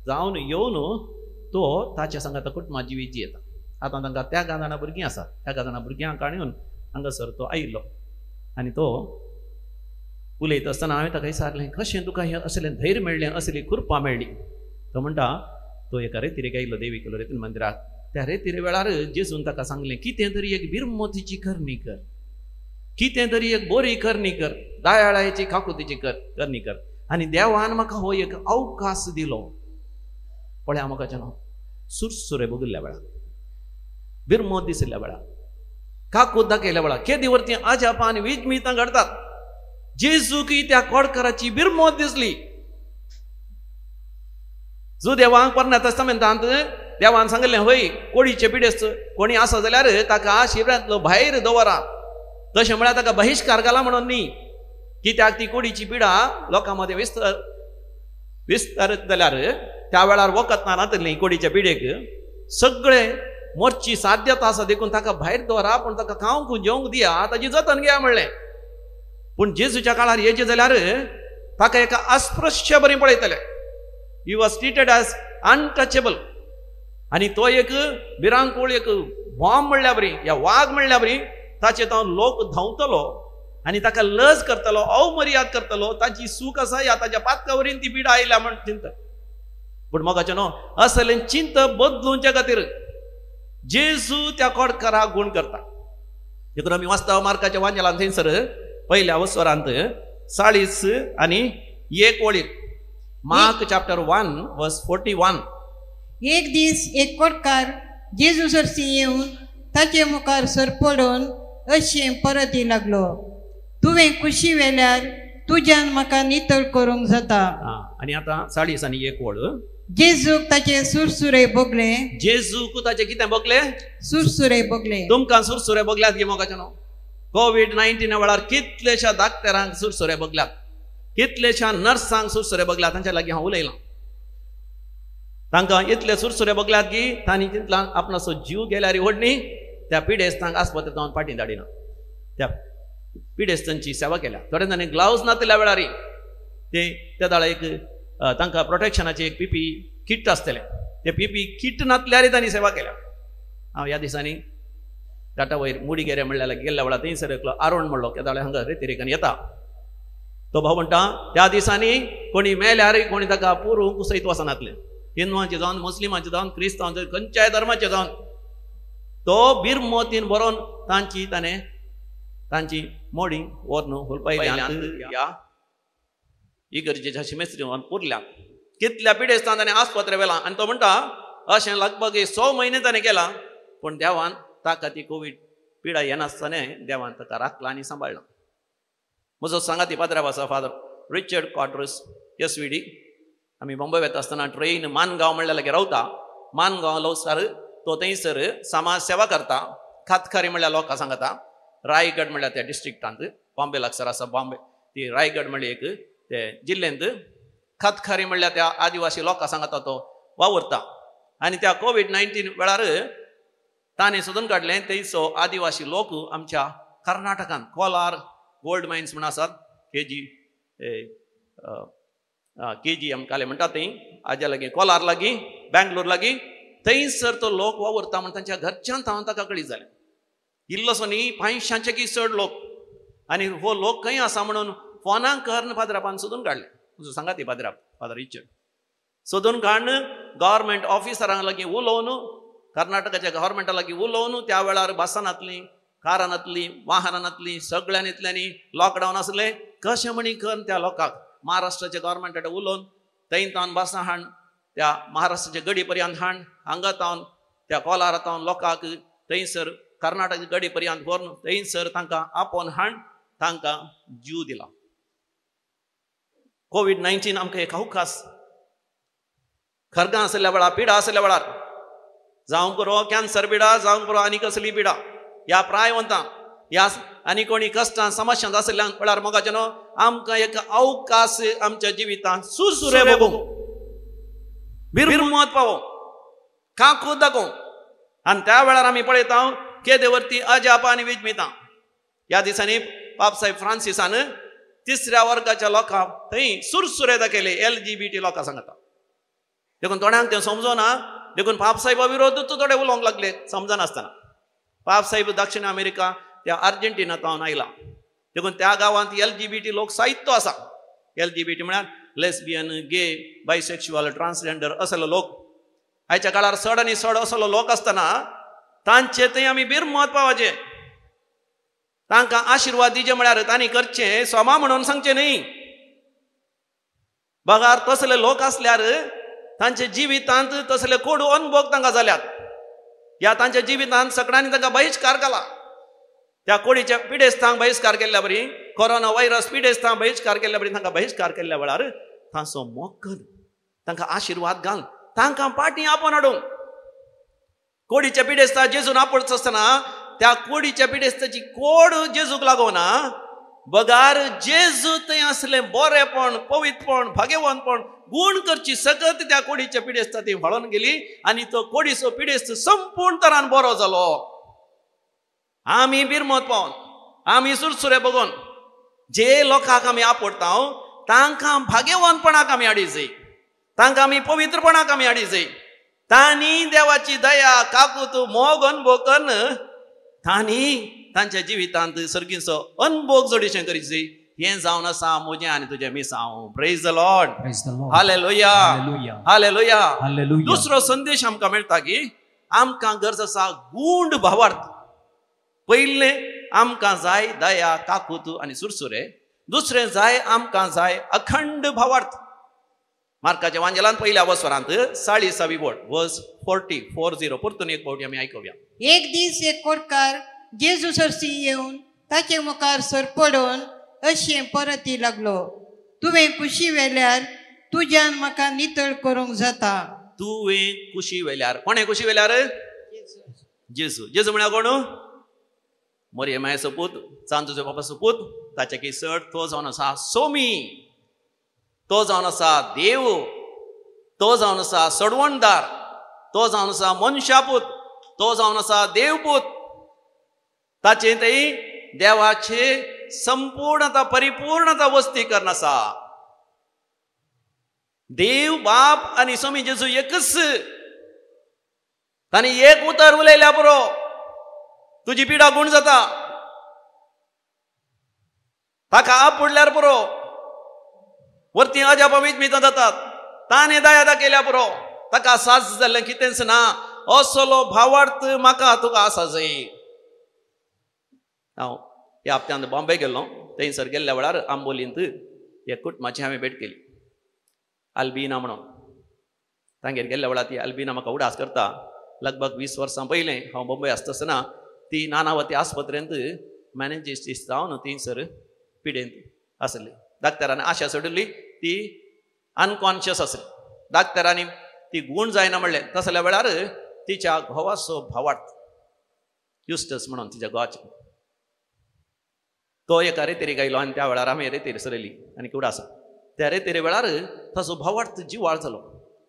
जावन येवन तो ताच्या सांगात कुटुंबां जिवीत जियेता. आतां तांकां त्या 11 जाणां भुरगीं आसात. त्या 11 जाणां भुरग्यांक काडून हांगासर तो आयिल्लो आनी तो उलयता आसतना हांवें ताका विचारलें कशें तुका हें असलें धैर्य मेळ्ळें, असली कृपा मेळ्ळी. तो म्हणटा तो एका रेतीरेक आयिल्लो देविकेलो रेतीन मंदिराक. त्या रेतीरे वेळार जेजून ताका सांगलें कितें तरी एक बिरमोतीची करणी कर, कितें तरी एक बरी करणी कर, दयाळाची काकुतीची करणी कर. आनी देवान म्हाका हो एक अवकाश दिलो. पळय म्हाका न्हू सुरसुरे बगुल्ल्या वेळार, बिरमोत दिसल्या वेळार, काकूत दाखयल्या वेळार केदी वरती अजापां आनी विजमितां घडटात. जेजूक त्या कोडकाराची बिरमोत दिसली. जो देवाक पोरण्या तस्तामेंतांत देवान सांगलें हय कोडीचे पिडेस्त कोणी आसा जाल्यार ताका शिबिरांतलो भायर दवरा. तशें म्हळ्यार ताका बहिश्कार घाला म्हणून न्ही, कित्याक ती कोडीची पिडा लोकां मदें विस्तारत जाल्यार त्या वेळार वखद ना जातली. कोडीच्या पिडेक सगळे मरची साध्यता आसा देखून ताका भायर दवरा, पूण ताका खावंक जेवंक दिया, ताची जतन घेया म्हणलें. पूण जेजूच्या काळार येचे जाल्यार ताका एका अस्पृश्य बरी पळयतले. He was treated as untouchable. आनी तो एक भिरांकूळ एक बॉम्ब म्हणल्या बरी या वाघ म्हणल्या बरी ताचे तो लोक धांवतलो आनी ताका लज करतलो, अवमर्याद करतलो. ताची सूख आसा या ताच्या पातकावरीन ती पिडा आयल्या म्हण चिंत. पूण मोगाचें न्हू असलें चिंत बदलूंचे खातीर जेजू त्या कोडकाराक गूण करता. देखून आमी वाचता मार्काच्या वांजेलांत थंयसर पयल्या वसरांत 40 आनी 1 वळीर मार्क चॅप्टर 1 वर्स 41. एक दीस एक कोडकार जेजू सरसी येवन ताचे मुखार सरपडून अशें परती लागलो, तुवें कुशी वेल्यार तुज्यान म्हाका नितळ करूंक जाता. आनी आतां 40 आनी 1 वळ. जेजूक ताचे सुरसुरे बगले. जेजूक ताचे कितें बगले? सुरसुरे बगले. तुमकां सुरसुरे बगल्यात गे मोगाचें न्हू. कोविड-19 वेळार कितलेशा दाक्तरांक सुरसुरे बगल्यात, कितलेशा नर्सांक सुरसुरे बगल्यात. तांच्या लागीं हांव उलयलां. तांकां इतले सुरसुरे बगल्यात की तांणी तितल्यान आपणाचो जीव गेल्यार व्हडणी त्या पिडेस्तांक आस्पत्रेंत जावन फाटीं धाडिना. त्या पिडेस्तांची सेवा केल्या. थोड्या जाणांनी ग्लावज नातल्या वेळार ते त्या दाळा एक तांकां प्रोटेक्शनाचे एक पीपी किट आसतलें. ते पीपी किट नातल्यार तांणी सेवा केल्या. हांव ह्या दिसांनी टाटा वयर मुडिगेरे म्हणल्यार गेल्ल्या वेळार थंयसर एकलो आरोण म्हणलो केदाळे हांगा रेतीरेकान येता. तो भाव म्हणटा त्या दिसांनी कोणी मेल्यारय कोणी ताका पुरूंक कुसयत वचनातले. हिंदुवांचे जावन, मुस्लिमांचे जावन, क्रिस्तांवांचे, खंयच्याय धर्माचे जावन तो बिरमोतीन बरोवन तांणी तांची मोडी व्हरून हुलपयल्यांत ह्या इगर्जेच्या शिमेस्त्री व्हरून पुरल्यात. कितल्या पिडेस्तान ताणें आस्पत्रे व्हेलां. आनी तो म्हणटा अशें लगभग 100 म्हयने ताणें केलां. पूण देवान ताका ती कोवीड पिडा येनासतना देवान ताका राखला आनी सांबाळ्ळा. म्हजो सांगाती पाद्रांव आसा फादर रिचर्ड कॉड्रस SVD. आमी बॉम्बे वता आसतना ट्रेन मानगांव म्हणल्या लागीं रावता. मानगांव लवसार तो थंयसर समाज सेवा करता. खातखारी म्हणल्यार लोकां सांगता. रायगड म्हणल्यार त्या डिस्ट्रिक्टांत बॉम्बे लागसार आसा. बॉम्बे ती रायगड म्हणल्यार एक ते जिल्ल्यांत खातखारी म्हणल्यार त्या आदिवासी लोकां सांगता तो वावुरता. आनी त्या कोविड-19 वेळार ताणें सोदून काडलें थंयचो आदिवासी लोक आमच्या कर्नाटकांत कोलार गोल्ड मायन्स म्हण आसात. KGM काले म्हणटा थंय हाज्या लागीं कोलार लागीं बँगलोर लागीं थंयसर तो लोक वावुरता म्हण तांच्या घरच्यांत हांव ताका कळीत जालें. इल्लोसो न्ही 500च्याकय चड लोक. आनी हो लोक खंय आसा म्हणून फोनाक कर्ण पाद्रापान सोदून काडलें. तुजो सांगा ती पाद्राप फादर रिचर्ड सोदून काडून गव्हर्मेंट ऑफिसरांक लागीं उलोवन, कर्नाटकाच्या गव्हर्मेंटा लागीं उलोवन त्या वेळार बसान नातलीं, कारां नातलीं, वाहनां नातलीं, सगळ्यां इतल्यांनी लॉकडावन आसलें. कशें म्हणी करून त्या लोकांक महाराष्ट्राच्या गव्हर्मेंटा कडेन उलोवन थंय तावन बसां हाड, त्या महाराष्ट्राच्या गडी पर्यंत हाड, हांगा तावन त्या कोलारा तावन लोकांक थंयसर कर्नाटकाच्या गडी पर्यंत व्हरून थंयसर तांकां आपोवन हाड तांकां जीव दिला. कोविड-19 आमकां एक अवकाश. खरगां आसल्या वेळार, पिडा आसल्या वेळार, जावं पुरो कॅन्सर पिडा, जावं पुरो आनी कसली पिडा, ह्या प्रायवंतां ह्या आनी कोणी कश्टां समस्यांत आसल्यांक म्हळ्यार मोगाचें न्हू आमकां एक अवकाश आमच्या जिवितांत सुरसुरे बगूंक बिरमत पावोवंक काकूत दाखोवंक आनी त्या वेळार आमी पळयता केदेवरती अजाप आनी विजमितां ह्या दिसांनी पापसाहेब फ्रांसिसान 3ऱ्या वर्गाच्या लोकांक थंय सुरसुरे दाखयले LGBT लोकां सांगता देखून थोड्यांक तें समजोना देखून पापसाहेबा विरोधूच थोडे उलोवंक लागले समजनासतना पापसाहेब दक्षिण अमेरिका त्या अर्जेंटिनांत आयला देखून त्या गांवांत LGBT लोक साहित्य आसा LGBT म्हळ्यार लेस्बियन गे बायसेक्शुअल ट्रान्सजेंडर असले लोक आयच्या काळार चड आनी चड असलो लोक आसतना तांचे थंय आमी बिरमत पावचे तांकां आशिर्वाद दिचे म्हळ्यार तांणी करचें सोमा म्हणून सांगचें न्ही बगार तसले लोक आसल्यार तांचे जिवितांत तसले कोडू अनुभव तांकां जाल्यात ह्या तांच्या जिवितांत सगळ्यांनी तांकां बहिश्कार केला त्या कोडीच्या पिडेस्तांक बहिश्कार केल्ल्या बरी कोरोना व्हायरस पिडेस्तांक बहिश्कार केल्ल्या बरी तांकां बहिश्कार केल्ल्या वेळार तांचो मोग कर तांकां आशिर्वाद घाल तांकां पाटी आपण हाडूंक कोडीच्या पिडेस्ता जेजून आपणच आसतना त्या कोडीच्या पिडेस्ताची कोड जेजूक लागोना बगार जेजू थंय असलें बरेपण पवित्रपण भाग्यवानपण गुण करची सकत त्या कोडीच्या पिडेस्ता ती व्हाळून गेली आनी तो कोडीचो पिडेस्त संपूर्ण तरान बरो जालो आमी बिरमत पावन आमी सुरसुरे बगोवन जे लोकांक आमी आपडटा तांकां भाग्यवानपणाक आमी हाडी जाय तांकां आमी पवित्रपणाक आमी हाडी जाय तांणी देवाची दया काकूत मोग अनुभव करून तांणी तांच्या जिवितांत सर्गीचो अनुभव जोडिशें करीत जाय हें जावन आसा म्हजें आनी तुजें मिसांव praise the Lord hallelujah hallelujah दुसरो संदेश आमकां मेळटा की आमकां गरज आसा गूंड भावार्थ पयलें आमकां जाय दया काकूत आनी सुरसुरे दुसरें जाय आमकां जाय अखंड भावार्थ मार्काच्या वांजेलांत पयल्या वस्वरांत 40 बोर्ड वर्स 40 परतून एक फावटी आमी आयकुया एक दीस एक कोडकार जेजू सरसी येवन ताचे मुखार सरपडून अशें परती लागलो तुवें कुशी वेल्यार तुज्यान म्हाका नितळ करूंक जाता तुवें कुशी वेल्यार कोणें कुशी वेल्यार जेजू जेजू म्हळ्यार कोण मरियमायेचो पूत चांदूचो बापाचो पूत ताचे केसड तो जावन आसा सोमी तो जावन आसा देव तो जावन आसा सडवणदार तो जावन आसा मनशापूत तो जावन आसा देवपूत ताचे थंय देवाचे संपूर्णता परिपूर्णता वस्तीकरण आसा देव बाप आनी स्वामी जेजू एकच तांणी एक उतर उलयल्या पुरो तुजी पिडा गुण जाता ताका आपडल्यार पुरो वरती अजाप विजमितां जातात ताणें दया दाखयल्या पुरो ताका साज जाल्लें कितेंच ना असलो भावार्थ म्हाका तुका आसा जाय हांव ह्या हप्त्यांत बॉम्बे गेल्लो थंयसर गेल्ल्या वेळार आंबोलींत एक कुटुंबाची हांवें भेट केली अल्बिना म्हणून तांगेर गेल्ल्या वेळार ती अल्बिना म्हाका उडास करता लगभग 20 वर्सां पयलें हांव बॉम्बे आसतना ती नानावती आस्पत्रेंत मॅनेजिस्टिस्ट जावन थंयसर पिडेंत आसली डाक्टरांनी आशा सोडिल्ली ती अनकॉन्शियस आसली डाक्टरांनी ती गूण जायना म्हणलें तसल्या वेळार तिच्या घोवाचो भावार्थ युस्टस म्हणून तिच्या घोवाचें तो एका रेतेरी गायलो आनी त्या वेळार आमी रेतेर सरयली आनी कुडा आसा त्या रेतेरे वेळार ताचो भावार्थ जिवाळ जालो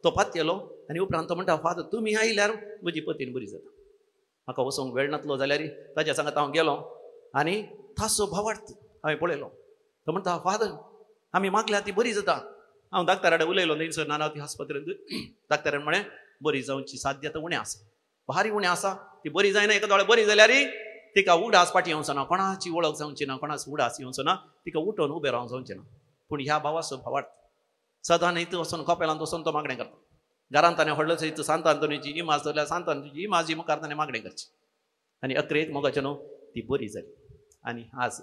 तो पातयेलो आनी उपरांत तो म्हणटा फादर तुमी आयल्यार म्हजी पतीन बरी जाता म्हाका वचोंक वेळ नासलो जाल्यार ताच्या सांगात हांव गेलो आनी ताचो भावार्थ हांवें पळयलो तो म्हणटा फादर आमी मागल्या ती बरी जाता हांव डाक्टरा कडेन उलयलो थंयसर नानावती आस्पत्रेंत डाक्टरान म्हळें बरी जावची साध्यता उणें आसा भारी उणें आसा ती बरी जायना एका दोळे बरी जाल्यार तिका उडास पाटी येवचो ना कोणाची वळख जावची ना कोणाच उडास येवचो ना तिका उठोन उबें रावंक जावचें ना पूण ह्या भावाचो भावार्थ सदां न्हय वचून कपेलांत वचून तो मागणें करता घरांत ताणें व्हडलो थंय सांत आंतोनीची इमाज जाल्यार सांत आंतोनीची इमाजी मुखार ताणें मागणें करची आनी अकरेक मोगाचें न्हू ती बरी जाली आनी आज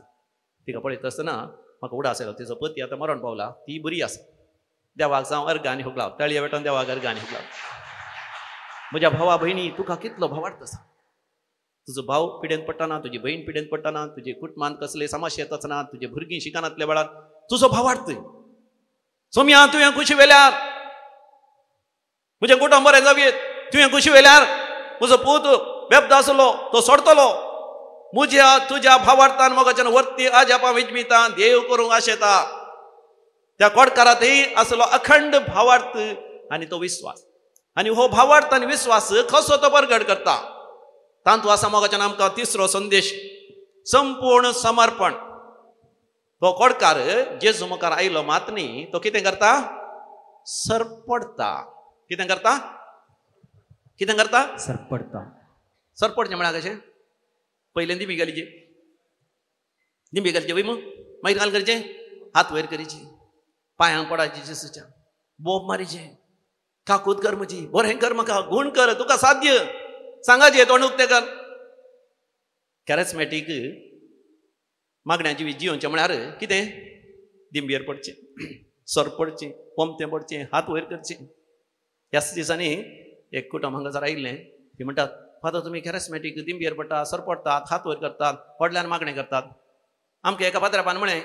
तिका पळयता आसतना म्हाका उडास आयलो तिचो पती आतां मरण पावला ती बरी आसा देवाक जावं अर्गांनी हुगलाव ताळये वेटोन देवाक अर्गांनी हुगलाव म्हज्या भावा भयणी तुका कितलो भावार्थ आसा तुजो भाव पिडेंत पडटना तुजी बहीण पिडेंत पडटना तुजे कुटुंबांत कसले समस्या येत आसना तुजे भुरगीं शिकनातल्या वेळार तुजो भावार्थ सोम्या तुवें कुशी वेल्यार म्हजें कुटुंब बरें जावयेत तुवें कुशी वेल्यार म्हजो पूत बेबदा आसलो तो सोडतलो मुझ्या तुझ्या भावार्थान मोगाच्यान वर्ती आजापा विजमिता देव करूंक आशेता. त्या कोडकारातही असलो अखंड भावार्थ आणि तो विश्वास. आणि हो भावार्थ आणि विश्वास कसो तो प्रगट करता. तांतू असा मोगाच्यान आमकां तिसरो संदेश संपूर्ण समर्पण. तो कोडकार जेजू मुखार आयलो मात न्ही, तो कितें करता? सरपडता. कितें करता? कितें करता? सरपडता. सरपडचें म्हळ्यार कशें? पयलें दिमी घालीचे, दिमी घालचे वय मग मागीर घाल करचें, हात वयर करीचे, पांयांक पडायचे जेसूच्या, बोब मारीचे, काकूत कर म्हजी, बरें कर म्हाका, गूण कर, तुका साध्य सांगाचे, तोंड उक्तें कर. कॅरिस्मॅटीक मागण्याची जिवोवचें म्हळ्यार कितें? दिंबयेर पडचें, सरपडचें, पोमतें पडचें, हात वयर करचें. ह्याच दिसांनी एक कुटुंब हांगासर आयिल्लें, ती म्हणटात फादर तुमी कॅरिस्मॅटीक दिंबयेर पडटात, सरपडटात, हात वयर करतात, पडल्यान मागणें करतात. आमकां एका पात्रापान म्हळें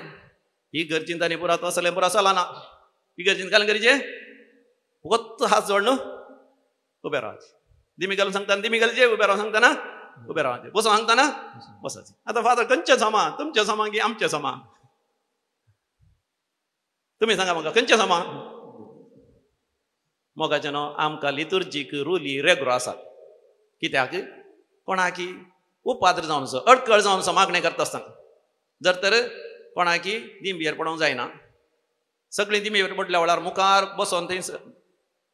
ही गरजेन तांणी पुरात वसलें पुरो चला ना, ही गरजेन घालून करीचें, फकत हात जोडून उबें रावचें. दिमी घालून सांगता दिमी घालचें, उबें रावन सांगतना उबें रावचें, बसून सांगतना बसाचें. आतां फादर खंयचें समा? तुमचें समा की आमचें समा? तुमी सांगा म्हाका खंयचें समा? मोगाचें न्हू, आमकां लितुर्जीक रुली रेगुलर आसात. कित्याक? कोणाकी उपाद्र जावनसो, अडकळ जावनसो मागणें करता आसतना. जर तर कोणाकी दिंबयेर पडोवंक जायना, सगळीं दिंबयेर पडल्या वेळार मुखार बसोन थंय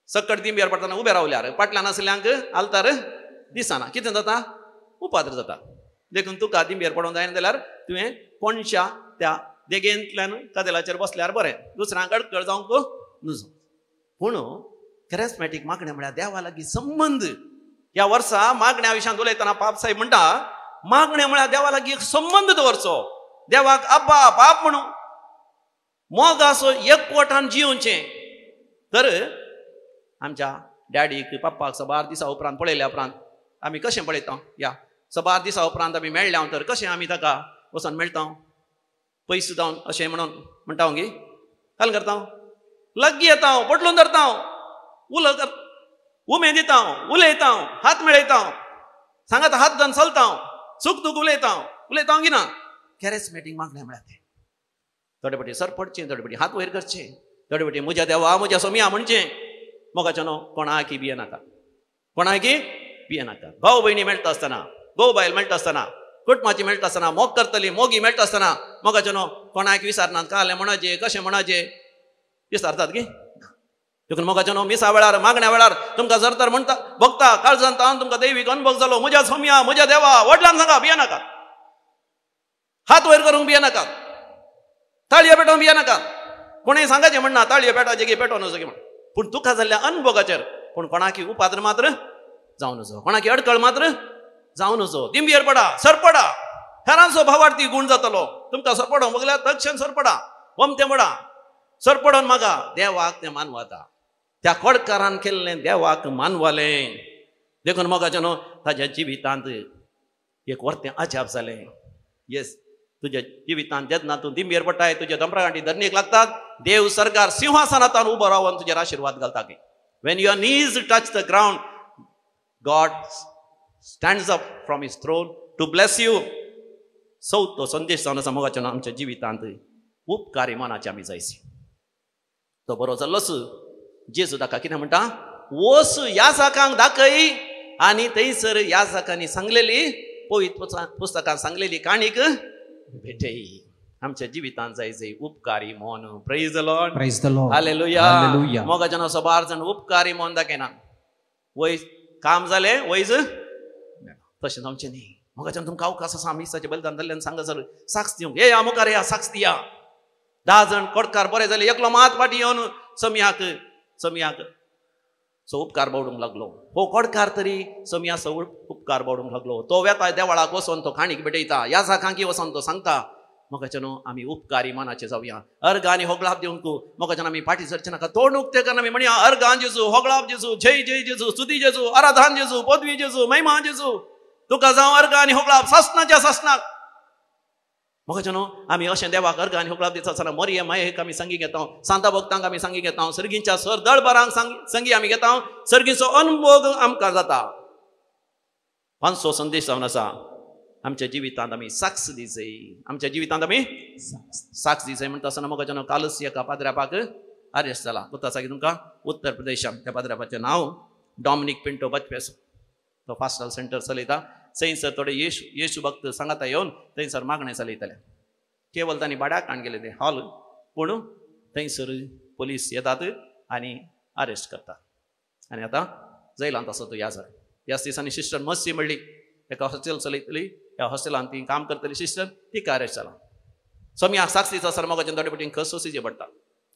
सकट दिंबयेर पडटना उबें रावल्यार फाटल्यान आसल्यांक आलतार दिसना. कितें जाता? उपाद्र जाता. देखून तुका दिंबयेर पडोवंक जायना जाल्यार तुवें कोणच्या त्या देगेंतल्यान कदेलाचेर बसल्यार बरें, दुसऱ्यांक अडकळ जावंक नजो. पूण कॅरिस्मॅटीक मागणें म्हळ्यार देवा लागीं संबंद. ह्या वर्सा मागण्या विशयान उलयतना पाप साहेब म्हणटा मागणें म्हळ्यार देवा लागीं एक संबंद दवरचो, देवाक अब्बा बाप म्हणून मोगासो एकवटान जिवचें. तर आमच्या डॅडीक पप्पाक सबार दिसा उपरांत पळयल्या उपरांत आमी कशें पळयता? या सबार दिसा उपरांत आमी मेळ्ळ्या तर कशें आमी ताका वचोन मेळटा? पयस जावन अशें म्हणटा गे काल करता, लग्गी येता, पटलून धरता, उलो कर, उमेद दिता, उलयता, हात मेळयता, सांगात हात धरून चलता, सुख दूख उलयता गी ना. कॅरिस्मॅटीक मागणें म्हळ्यार तें. थोडे फावटी सरपडचें, थोडे फावटी हात वयर करचें, थोडे फावटी म्हज्या देवा म्हज्या सोम्या म्हणचें. मोगाचें न्हू, कोणाकी भियेनाका, कोणाकी भियेनाका. भाव भयणी मेळटा आसतना, घोव बायल मेळटा आसतना, कुटुंबाची मेळटा आसतना, मोग करतली मोगी मेळटा आसतना मोगाचें न्हू, कोणाक विचारनात कालें म्हणचें कशें म्हणचें विचारतात गे. देखून मोगाचें न्हू, मिसा वेळार मागण्या वेळार तुमकां जर तर म्हणटा भोगता काळजांत तुमकां दैवीक अनुभव जालो, म्हज्या सोम्या म्हज्या देवा वडिलांक सांगा भियेनाका, हात वयर करूंक भियेनाका, ताळयो पेटोवंक भियेनाका. कोणें सांगाचें म्हणना ताळयो पेटाचें गे पेटोवन नजो गे म्हण. पूण तुका जाल्ल्या अनुभवाचेर. पूण कोणाकी उपाद्र मात्र जावं नजो, कोणाकी अडकळ मात्र जावं नजो. दिंबयेर पडा, सरपडा, हेरांचो भावार्थी गुण जातलो. तुमकां सरपडोवंक बगल्यार तक्षण सरपडा, वमतें पडा, सरपडोन मागा, देवाक तें मानवता. त्या कोडकारान केल्लें देवाक मानवालें. देखून मोगाचें न्हू, ताच्या जिवितांत एक वर्तें अजाप जालें. येस, तुज्या जिवितांत जेन्ना तूं दिंबयेर पडटाय, तुज्या दंपरागांठी धरणेक लागतात, देव सरकार सिंहासनांतान उबो रावन तुजेर आशिर्वाद घालता. When your knees touch the ground, God stands up from his throne to bless you. तो संदेश जावन आसा मोगाचें आमच्या जिवितांत उपकारी मनाचे आमी जायसी. तो बरो जाल्लोच जेजू ताका कितें म्हणटा? वस याजकांक दाखय आनी थंयसर याजकांनी सांगलेली पवित्र पुस्तकांत सांगलेली काणीक भेटय. आमच्या जिवितांत जाय उपकारी मन. Praise the Lord, praise the Lord, hallelujah, hallelujah. मोगाचें सबार जाण उपकारी मन दाखयना. वय काम जालें वयच तशें जावचें न्ही. मोगाचें तुमकां अवकाश आसा, आमी दिसाचें बलिदान धरल्यान सांगा सर साक्ष दिवंक. हे या मुखार या साक्ष दिया. 10 जण कोडकार बरे जाले, एकलो मात फाटी येवन समियाक सो उपकार बावडूंक लागलो. हो कोडकार तरी समियाचो उपकार बावडूंक लागलो. तो वेता देवाळाक वचोन तो खाणीक भेटयता, याजकांकी वचोन तो सांगता. मोगाचें न्हू, आमी उपकारी मनाचे जावया. अर्गांनी होगलाप दिवंक मोगाचें आमी फाटी सरचें नाका. तोंड उक्तें करन आमी म्हणया अर्गां जेजू, होगलाप जेजू, जय जय जेजू, स्तुती जेजू, आराधन जेजू, पदवी जेजू, महिमा जेजू. तुका जावं अर्गां आनी होगलाप सासनाच्या सासनाक. मोगाचें न्हू, आमी अशें देवाक अर्गां आनी होगलाप दिता आसतना मरियम मायेक आमी संगी घेता, सांता भक्तांक आमी संगी घेता, सर्गींच्या सर दळबरांक संगी आमी घेता. सर्गीचो अनुभव आमकां जाता. 500 संदेश जावन आसा. आमच्या जिवितांत आमी साक्ष दिसय आमच्या जिवितांत आमी साक्ष दिसय म्हणटा आसतना म्हाका कालच एका पाद्रापाक अरेस्ट जाला कोता सांगी तुमकां उत्तर प्रदेशांत त्या पाद्रापाचें नांव डॉमिनिक पिंटो बचपेस तो पास्टल सेंटर चलयता थंयसर थोडे येशू भक्त सांगाता येवन थंयसर मागणें चलयताले केवळ तांणी भाड्याक हाडून गेले ते हॉल पूण थंयसर पुलीस येतात आनी अरेस्ट करतात आनी आतां जैलांत आसा तो ह्याच दिसांनी सिस्टर मस्सी म्हणली एका हॉस्टेल चलयतली ह्या हॉस्टेलांत ती काम करतली सिस्टर तिका अरेस्ट जाला सोम्या साक्ष दिता सर मोगाच्या थोडे पटीन खस सोसीचे पडटा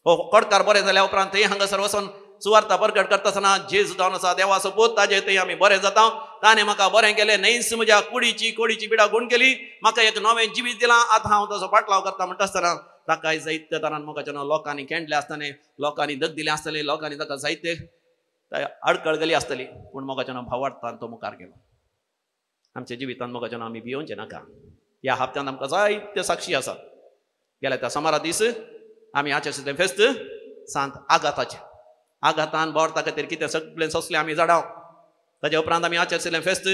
हो कोडकार बरें जाल्या उपरांत थंय हांगासर वचून सुवार्ता प्रकट करता आसतना जेजू जावन आसा देवाचो पूत ताजे थंय आमी बरें जाता ताणें म्हाका बरें केलें न्हयच म्हज्या कुडीची पिडा गुण केली म्हाका एक नवें जिवीत दिलां आतां हांव ताचो पाटलाव करता म्हणटा आसतना ताकाय जायते तरान मोगाच्या लोकांनी केंडले आसतले लोकांनी दग दिले आसतले लोकांनी ताका जायते अडकळगली आसतली पूण मोगाच्या भावार्थान तो मुखार गेलो आमच्या जिवितांत मोगाच्या आमी भियोवचें नाका ह्या हप्त्यांत आमकां जायत्यो साक्षी आसात गेल्या त्या सोमारा दीस आमी आचें फेस्त सांत आघातान बोरता खातीर कितें सगळें सोंसलें आमी झाडाव ताजे उपरांत आमी आचें फेस्त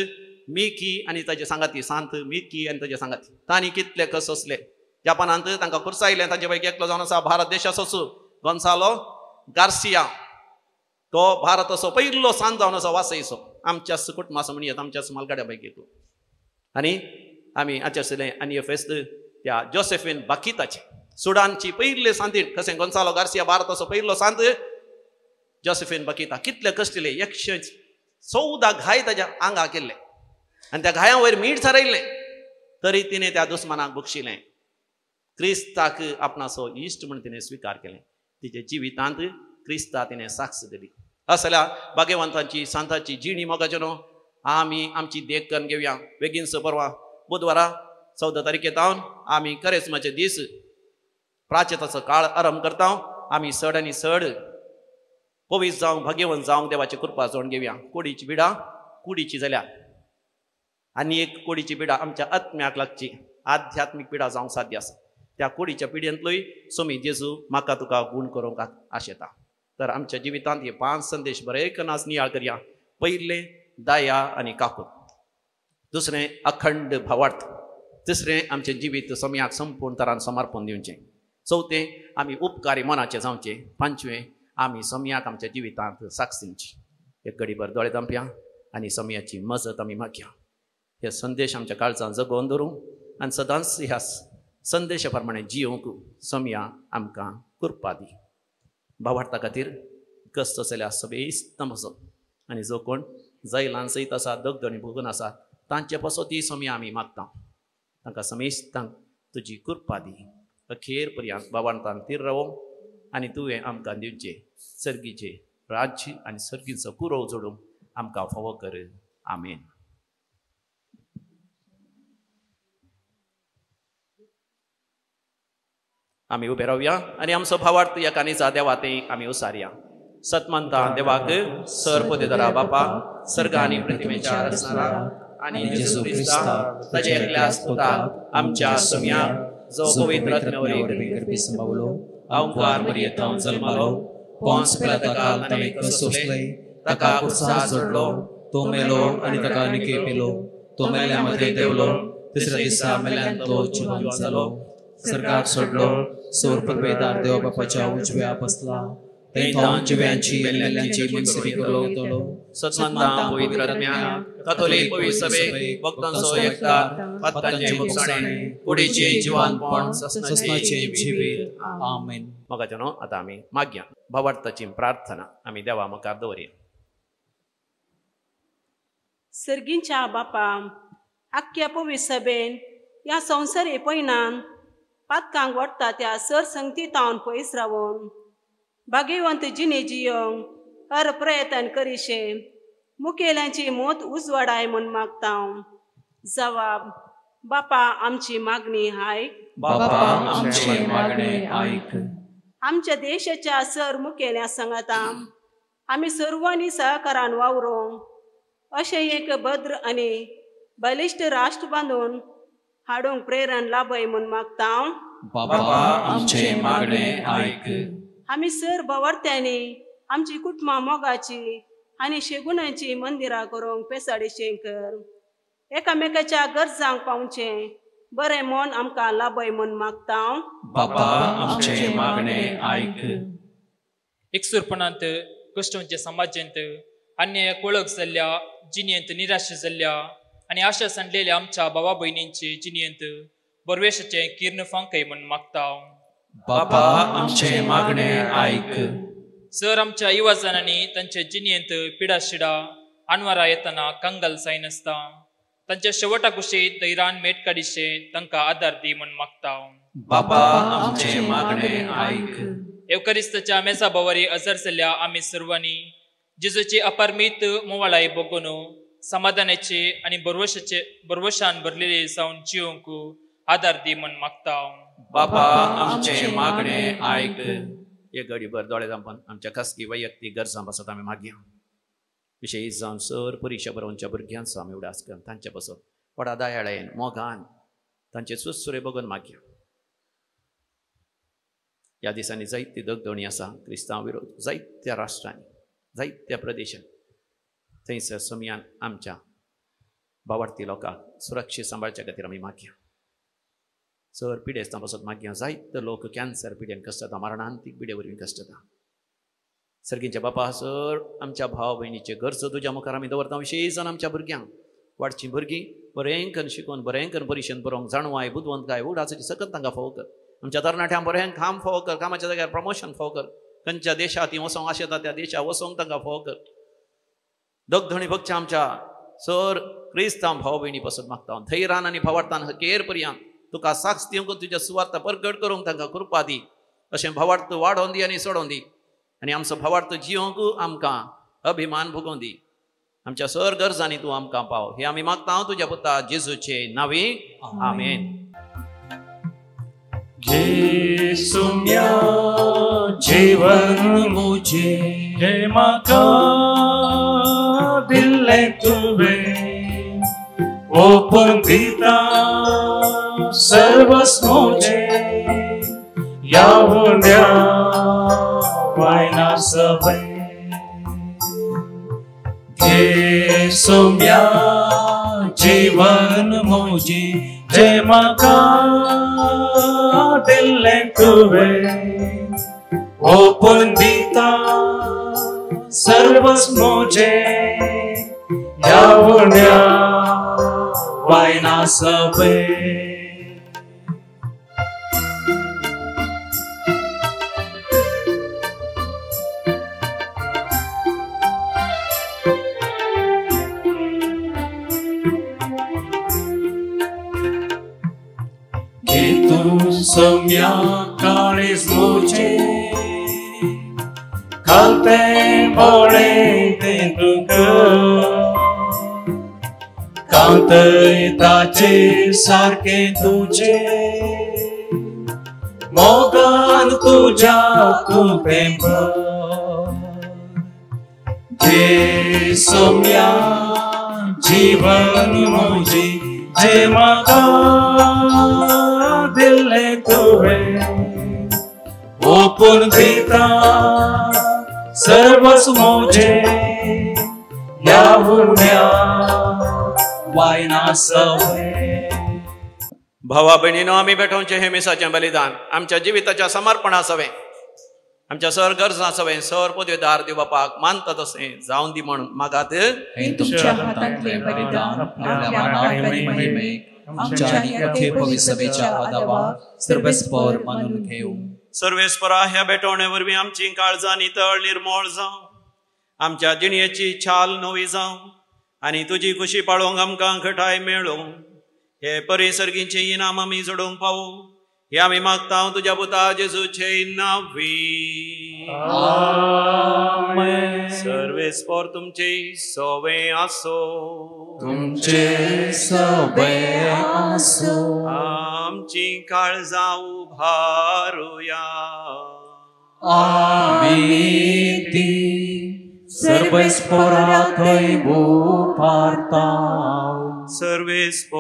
मिकी आनी ताजे सांगाती सांत मिकी आनी ताजे सांगाती तांणी कितले कस सोंसले जपानांत तांकां खुर्सायलें ताजे पैकी एकलो जावन आसा भारत देशाचो गोन्सालो गार्सिया तो भारताचो पयलो सांत जावन आसा वासयचो आमच्याच कुटुंबाचो म्हणयात आमच्याच मालगाड्या पैकी एकलो आनी आमी आचें आनी हे फेस्त त्या जोसेफीन बाकिताचे सुडानची पयले सांतीण कशें गोन्सालो गार्सिया भारताचो पयलो सांत जोसेफीन बाकिता कितले कश्ट केले 114 घाय ताच्या आंगा केल्ले आनी त्या घाया वयर मीठ सारयल्लें तरी तिणें त्या दुस्मानाक बक्षिलें क्रिस्ताक आपणाचो इश्ट म्हूण तिणें स्विकार केलें तिचे जिवितांत क्रिस्ता तिणें साक्ष दिली असल्या भाग्यवंतांची सांताची जिणी मोगाचे न्हू आमी आमची देख करून घेवया बेगीनसो परवा बुधवारा 14 तारखेतावन आमी करेस्माचे दीस प्राचेताचो काळ आरंभ करता आमी चड आनी चड पवित्र जावंक भाग्यवंत जावंक देवाची कृपा जोडून घेवया कोडीची बिडा कुडीची जाल्या आनी एक कोडीची पिडा आमच्या आत्म्याक लागची आध्यात्मीक पिडा जावंक साध्य आसा त्या कोडीच्या पिड्यांतलोय सोमी जेजू म्हाका तुका गुण करूंक आशेता तर आमच्या जिवितांत हे 5 संदेश बरे कनास नियाळ करया पयले दया आनी काकूट दुसरें अखंड भावार्थ तिसरें आमचें जिवीत सोम्याक संपूर्ण तरान समर्पण दिवचें चौथें आमी उपकारी मनाचें जावचें पांचवें आमी सोम्याक आमच्या जिवितांत साक्ष दिवची एक घडीभर दोळे धांपया आनी सोम्याची मजत आमी मागया हे संदेश आमच्या काळजांत जगोवन दवरूंक आनी सदांच ह्या संदेशा प्रमाणे जियोंक सोम्या आमकां कृपा दी भावार्था खातीर कस्त जाल्यार सवेस्त बसप आनी जो कोण जैलान सयत आसा दगदणी भोगून आसा तांचे पासो ती सोम्या आमी मागता तांकां समेस्तांक तुजी कृपा दी अखेर पर्यंत भावार्थान तीर रावो आनी तुवें आमकां दिवचें सर्गीचें राज्य आनी सर्गीचो पुरो जोडूंक आमकां फावो कर आमेन. आमी उबे रावया आनी आमचो भावार्थ ह्या काणयेचा देवाते आमी उसारया. सतमंता देवाक सर पोदेदारा बापा सर्ग आनी प्रतिमेच्या रचनारा आनी जेजू क्रिस्ता ताचे एकल्या पुताक आमच्या सोम्याक जो पवित्र आत्म्यावरी गर्भी संभावलो अवंकार मरियेतां जल्मालो पोंस पिलाताकाल ताणें कस सोंसलें ताका क्रुसार जोडलो तो मेलो आनी ताका निके पेलो तो मेल्या मध्ये देवलो तिसऱ्या दिसा मेल्यान तो जिवंत जालो सर्गाक सोडलो सोर पदवेदार देवा बापाच्या उजव्या बसला थंय जिव्यांची मेल्ल्यांची मनसरी कलो सतमंता पवित्र आत्म्या कॅथोलिक पवित्र सभे भक्तांचो एकठार पातकांचे मुक्साणे कुडीचे जिवंतपण ससनाचे जिवीत आमेन. मोगाचेनो आतां आमी मागया भावार्थाची प्रार्थना आमी देवा मुखार दवरया. सर्गींच्या बापा आख्या पवित्र सभेन ह्या संवसारी पयनान पातकांक वडटा त्या सर संगती तावन पयस रावून भाग्यवंत जिणे जियोंक हर प्रयत्न करीशे मुखेल्यांची मोत उजवाडाय म्हूण मागता. जवाब बापा आमची मागणी आयक. बापा आमची मागणी आयक. आमच्या देशाच्या सर मुखेल्या सांगाता आमी सर्वांनी सहकारान वावरूंक अशें एक भद्र आनी बलिश्ट राष्ट्र बांदून हाडूंक प्रेरण लाभय म्हूण मागता. बापा आमचे मागणे आयक. आमी सर भावार्थ्यांनी आमची कुटुंबां मोगाची आनी शेगुणांची मंदिरां करूंक पेसाडेशें कर. एकामेकाच्या गरजांक पावचें बरें मन आमकां लाभय म्हूण मागता. बापा आमचे मागणे आयक. एकसुरपणांत कश्टांच्या समाजांत अन्यायाक वळख जाल्ल्या जिणेंत निराश जाल्ल्या आनी आशा सांडलेल्या आमच्या भावा भयणींचे जिणेंत बरवेशाचे किर्ण फांकय म्हूण मागता. बापा आमचे मागणे आयक. सर आमच्या युवाजांनी तांच्या जिणेंत पिडा शिडा आनवारा येतना कंगाल जाय नासता. तांच्या शेवटा कुशीत धैर्यान मेट काडिशे तांकां आदार दी म्हूण मागता. बापा आमचे मागणे आयक. एवकारिस्ताच्या मेजा बावारी हजर जाल्ल्या आमी सर्वांनी जेजूची अपारमीत मोवाळाय बघून समाधानाचे आनी बरवशान भरलेले जावन जिवंक आदार दी म्हूण मागता. बापा आमचे मागणे आयक. एक घडीभर दोळे जावन आमच्या खासगी वैयक्तीक गरजां पासत आमी मागया. विशयी जावन सर परिक्षा बरोवच्या भुरग्यांचो आमी उडास करून तांचे पासत व्हडा दयाळेन मोगान तांचे सुसुरे बघून मागया. ह्या दिसांनी जायती दगदणी आसा क्रिस्तांव विरोध जायत्या राष्ट्रांनी जायत्या प्रदेशांत. थंयसर सोमयान आमच्या भावार्थी लोकांक सुरक्षीत सांबाळच्या खातीर आमी मागया. सर पिडेस्तां पासत मागया. जायते लोक कॅन्सर पिडेन कश्ट मरणांतीक पिडे वरवीं कश्ट जाता. सर्गींचे बापा सर आमच्या भाव भयणीचे गरज तुज्या मुखार आमी दवरता. विशेषान आमच्या भुरग्यांक वाडचीं भुरगीं बरें करून शिकून बरें करून परिक्षेन बरोवंक जाणवाय बुदवंतकाय उडाची सकत तांकां फावो कर. आमच्या तरणाट्यांक बरें काम फावो कर. कामाच्या जाग्यार प्रमोशन फावो कर. खंयच्या देशांत ती वचोंक आशेता त्या देशांत वचोंक तांकां फावो कर. दगधणी भक्च्या आमच्या सर क्रिस्तांव भाव भयणी पासत मागता. धैर्यान आनी भावार्थान हकेर पर्यंत तुका साक्ष दिवंक तुज्या सुवार्थ परगट करूंक तांकां कृपा दी. अशें भावार्थ वाडोवन दी आनी सोडोवन दी. आनी आमचो भावार्थ जिवंक आमकां अभिमान भोगोवन दी. आमच्या सर गरजांनी तूं आमकां पाव. हे आमी मागता तुज्या पुता जेजूचे नांवी. आमेन. घे सोम्या जीवन मुझे हे म्हाका दिल्लें तुवें ओपून दिता सर्वस्व मुझे या उण्या वायना सवय. घे सोम्या जीवन मुझे जे म्हाका दिल्लें तुवें ओपून दिता सर्वस्व मुझे या उण्या वायना सवय. सोम्या काळीज मुझे कालते बोळे ते तुक कांतय ताचे सारखे तुझे मोगान तुझ्या कृपेन घे सोम्या जीवन मुझे जे म्हाका दिल्लें तुवें ओपून दिता सर्वस्व मुझे या उण्या वायना सवय. भावा भयणीनो आमी भेटोवचें हे मिसाचें बलिदान आमच्या जिविताच्या समर्पणा सवें आमच्या सर गरजां सवें सर पदवेदार दिव बापाक मानता तशें जावन दी म्हण मागात. तुमच्या हातांतले बलिदान आपल्या मनाचे महिमेक आमच्या आणि अख्खे भविसभेच्या आदावार सर्वेस्पर मानून घेऊ. सर्वेस्परा ह्या भेटोवणे वरवीं आमची काळजां नितळ निर्मळ जावं. आमच्या जिणयेची छाल नवी जावं आनी तुजी खुशी पाळोवंक आमकां खटाय मेळो. हे परिसर्गींचे इनाम आमी जोडूंक पावू. हे आमी मागता तुज्या पुता जेजूचे नांवी. आमेन. सर्वेस्पर तुमचे सवे आसो. तुमचे सवे आसो. आमची काळजां उभारुया. आमी ती सर्वेस्पराकय उभारताव. सर्वेस्पराक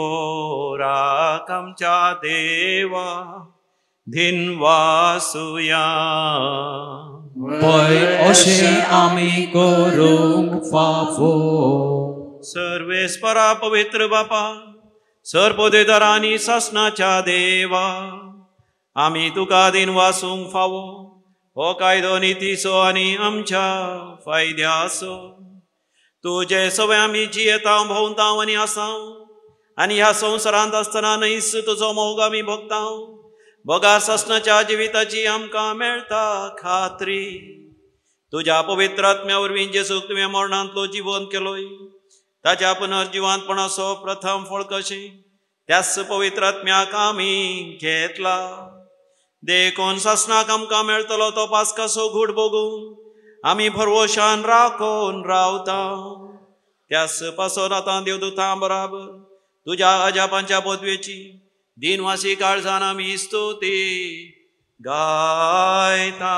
आमच्या देवा धिनवासुया. पळय अशें आमी करूंक फावो. सर्वेस्परा पवित्र बापा, सर्पोदेदार आनी सासनाच्या देवा, आमी तुका दिन वासूंक फावो, हो कायदो नितीचो आनी आमच्या फायद्याचो. तुजे सवय आमी जियेता भोंवता आनी आसांव, आनी ह्या संवसारांत आसतना न्हयच तुजो मोग आमी भोगतांव. बोगार सासनाच्या जिविताची आमकां मेळटा खात्री. तुज्या पवित्र आत्म्या वरवीं जेजूक तुवें मरणांतलो जिवंत केलोय, ताच्या पुनर्जिवांतपणाचो प्रथम फळ कशें त्याच पवित्र आत्म्याक आमी घेतला. देखून सासनाक आमकां मेळटलो तो पास्काचो घूट भोगून आमी भरवशान राखून रावता. त्याच पासोन आतां देवदूतां बराबर तुज्या अजापांच्या पदवेची दिनवासी काळजान आमी स्तुती गायता.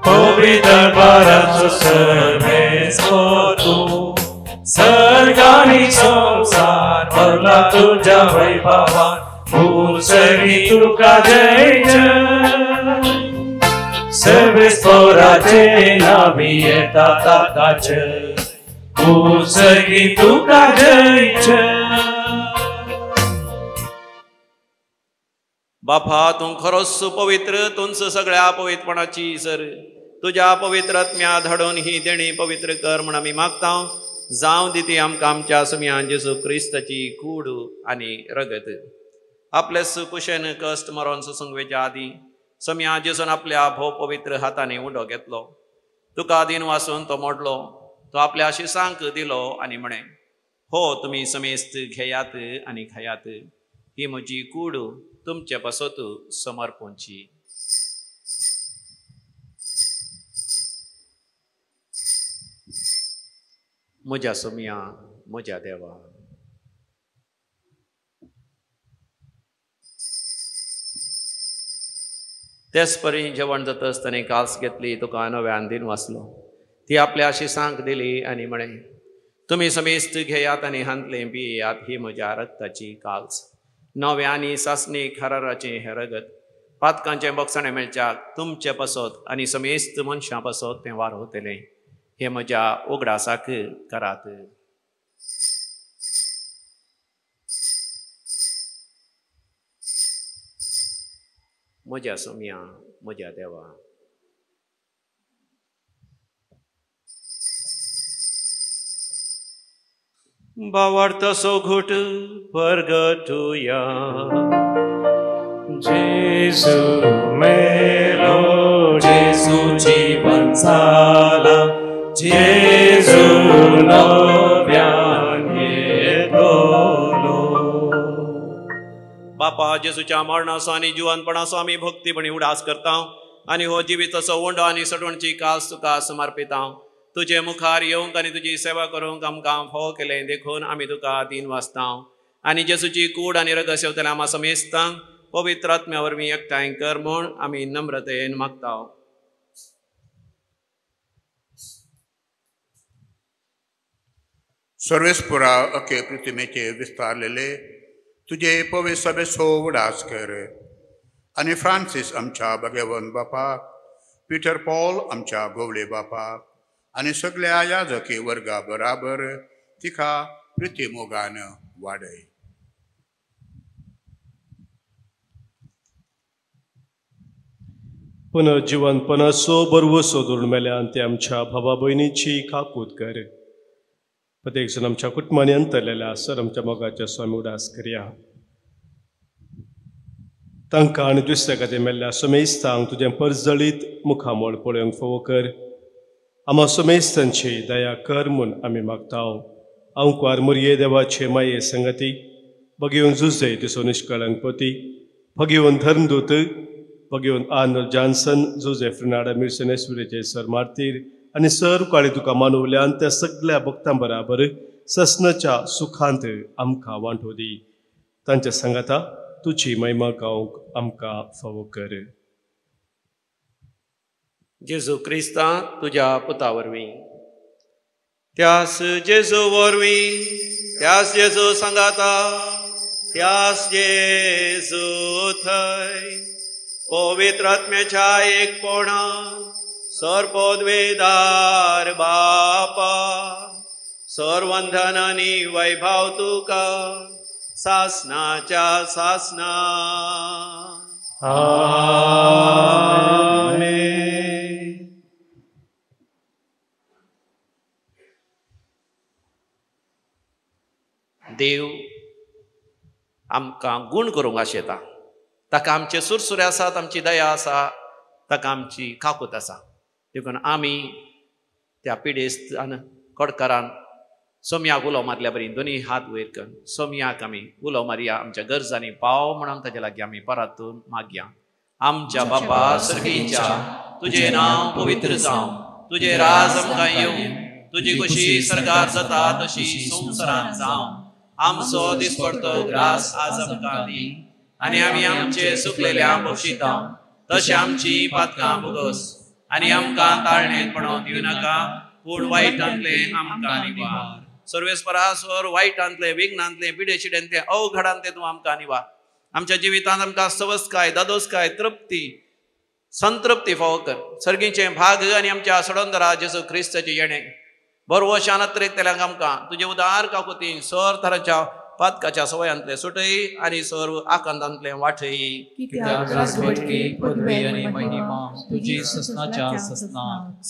पवित्र दरबाराचो सर्वेस्वर तूं, सर्गानी संसार भरला तुझ्या वैभवान. मुसरी तुका जय जय, सर्वेस्वराचे नावी येता ताकाचे. मुसरी तुका जय जय. बापा तूं खरोच पवित्र, तूंच सगळ्या पवित्रपणाची सर. तुज्या पवित्र आत्म्या धाडून ही देणी पवित्र कर म्हण आमी मागता. जावं दी ती आमकां आमच्या समियान जेजू क्रिस्ताची कूड आनी रगत. आपलेच कुशेन कश्ट मरोन सुसंगवेच्या आदी समिया जेजून आपल्या भोव पवित्र हातांनी उंडो घेतलो. तुका दिन वासून तो मोडलो, तो आपल्या शिसांक दिलो आनी म्हणे, हो तुमी समेस्त घेयात आनी खायात, ही म्हजी कूड तुमचे पासत समर्पणची. म्हज्या सोमिया, म्हज्या देवा. तेच परी जेवण जाता आसतना काल्स घेतली, तुका नव्यान दिन वाचलो. ती आपल्या शिसांक दिली आनी म्हणे, तुमी समेस्त घेयात आनी हांतले पियेयात, ही म्हज्या रक्ताची काल्स. नव्यानी सासणी खराराचें हें रगत पातकांचें बक्षणें मेळच्याक तुमचे पासत आनी समेस्त मनशां पासत तें वारवतलें. हे म्हज्या उगडासाक करात. म्हज्या सोमिया, म्हज्या देवा. भावार्थाचो घोट परगटुया. जेजू मेलो, जेजू जीवन जाला, जेजू नव्यान येतलो. बापा जेजूच्या मरणाचो आनी जिवंतपणाचो आमी भक्तीपणी उडास करता आनी हो जिविताचो वंडो आनी सटवणची कास तुका समर्पिता. तुजे मुखार येवंक आनी तुजी सेवा करूंक आमकां फोव केलें देखून आमी तुका दिन वाचता आनी जेजूची कूड आनी रगत सेवतल्या आमा समेस्तांक पवित्र आत्म्या वरवीं एकठांय कर म्हूण आमी नम्रतेन मागता. सर्वेस्पुरा अखे पृथ्वीचे विस्तारलेले तुझे पवित्र सभेचो उडास कर आनी फ्रांसीस आमच्या भगवन बापाक, पीटर पॉल आमच्या गोवळे बापाक आनी सगळ्या याजकी वर्गा बराबर तिका प्रितीमोगान वाडय. पुनर्जिवंतपणाचो बरवो सोदून मेल्यान ते आमच्या भावा भयणीची काकूत कर. प्रत्येक जण आमच्या कुटुंबांनी अंतरलेल्या सर आमच्या मोगाच्या स्वामी उडास करया. तांकां आनी दुसऱ्या खातीर मेल्ल्या समेस्तांक तुजें परजळीत मुखामोळ पळोवंक फोव कर. आमा समेस्तांची दया कर म्हूण आमी मागता. अंकवार मुरये देवाचे माये संगती, भगिवन जुजे तिचो निश्कळंकपती, भगिवन धर्मदूत, भगिवन आर्नल्ड जॉन्सन, जोसेफ रिनाडा मिर्सनेसुरेचे सर मार्तीर आनी सर काळी तुका मानवल्यान त्या सगळ्या भक्तां बराबर ससनाच्या सुखांत आमकां वांटो दी. तांच्या सांगाता तुजी महिमा गावंक आमकां फावो कर. जेजू क्रिस्ता तुज्या पुता वरवीं, त्यास जेजू वरवीं त्यास जेजू सांगाता त्यास जेजू थंय पवित्र आत्म्याच्या एकपणान सर्पोद्वेदार बापा सर्वंधन आनी वैभव तुका सासनाच्या सासना आमेन. देव आमकां गूण करूंक आशेता. ताका आमचे सुरसुरे आसात, आमची दया आसा, ताका आमची काकूत आसा. देखून आमी त्या पिडेस्तान कडकारान सोम्याक उलो मारल्या बरी दोनी हात वयर करून सोम्याक आमी उलो मारया. आमच्या गरजांनी पाव म्हणून ताचे लागीं आमी परातून मागया. आमच्या बापा सर्गीच्या तुझे नांव पवित्र जावं, तुझे राज आमकां येवं, तुजी खुशी सरकार जाता तशी संवसारांत जावं. आमचो दिसपडतो ग्रास आज आमकां दी आनी आमी आमचे सुकलेल्यांक बक्षिता तशें आमची पातकां भोगोस आनी आमकां ताळणेंत पडोवंक दिवं नाका पूण वायटांतले आमकां निवार. सर्वेस्परासोर वायटांतले विघ्नांतले पिडेशिडेंतले अवघडांतले तूं आमकां निवार. आमच्या जिवितांत आमकां सवस्काय दादोसकाय तृप्ती संतृप्ती फावो कर. सर्गीचे भाग आनी आमच्या सडोंदरा जेजू क्रिस्ताचे येणे बरो शानत्रेतल्यांक आमकां तुजे उदार काकुती सर तराच्या पातकाच्या सवयांतले सुटय आनी सर्व आकांतांतले वाटय.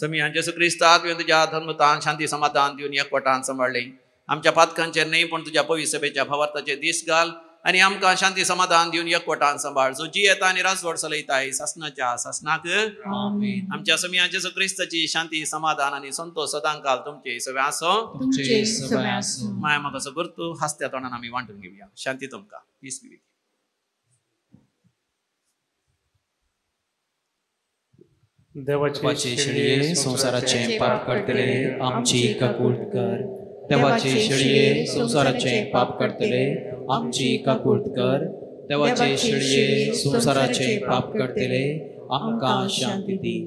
समियान जेजू क्रिस्तांत तुज्या धर्मतान शांती समाधान दिवन एकवटान सांबाळले. आमच्या पातकांचेर न्हय पण तुज्या पवित्र सभेच्या भावार्थाचेर दीस घाल आनी आमकां शांती समाधान दिवन एकवटान सांबाळ. जो जी येता आनी रासवड चलयताय सासनाच्या सासनाक आमेन. आमच्या समिया जेजू क्रिस्ताची शांती समाधान आनी संतोष सदांकाल तुमचे सगळे आसो. माय म्हाका असो करतू हास्त्या तोंडान आमी वांटून घेवया. शांती तुमकां. पीस बी. देवाचे शेळये संसाराचे पाप करतले आमची काकूट कर. देवाचे शेळये संसाराचे पाप करतले आमची काकूट कर. देवाचे शेळये संसाराचे पाप करतले आमकां शांती दी.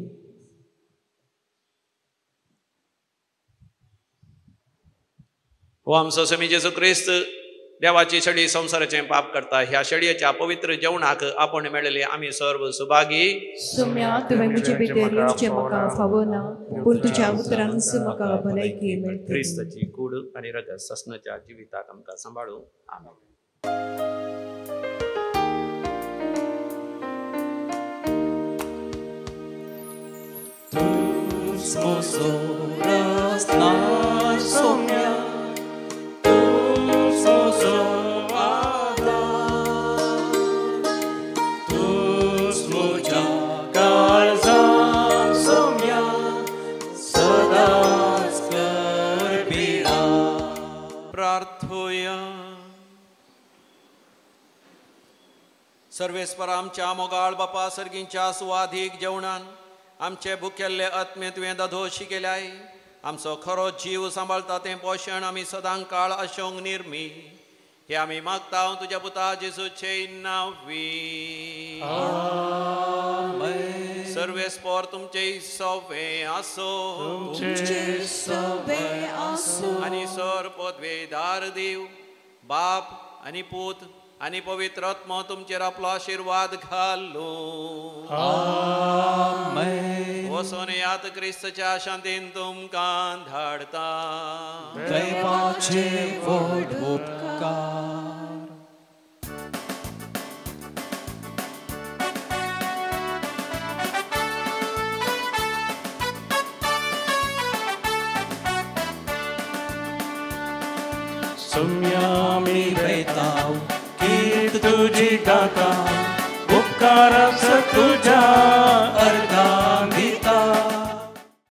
हो आमचो समी जेजू क्रिस्त देवाची शेळी संसाराचे पाप करता. ह्या शेळयेच्या पवित्र जेवणाक आपण मेळले आमी सर्व सुभागी. सोम्या तुवें म्हजे भितर येवचें म्हाका फावना पूण तुज्या उतरांच म्हाका भलायकी मेळटली. क्रिस्ताची कूड आनी रगत ससनाच्या जिविताक आमकां सांबाळूं. आमेन. सर्वेस्पर आमच्या मोगाळ बापा सर्गींच्या सुवाधीक जेवणान आमचे भुकेल्ले आत्मे तुवें दादोशी केल्याय. आमचो खरो जीव सांबाळटा तें पोशण आमी सदां काळ आशोंक निर्मी. हे आमी मागता तुज्या पुता जेजूचे नांवी. सर्वेस्पर तुमचे सवे आसो आनी सर पदवेदार देव बाप आनी पूत आनी पवित्र आत्मा तुमचेर आपलो आशीर्वाद घालो. वचून यात क्रिस्ताच्या शांतीन तुमकां धाडता. सोम्यामी वयता तुझी काका उपकारास तुझ्या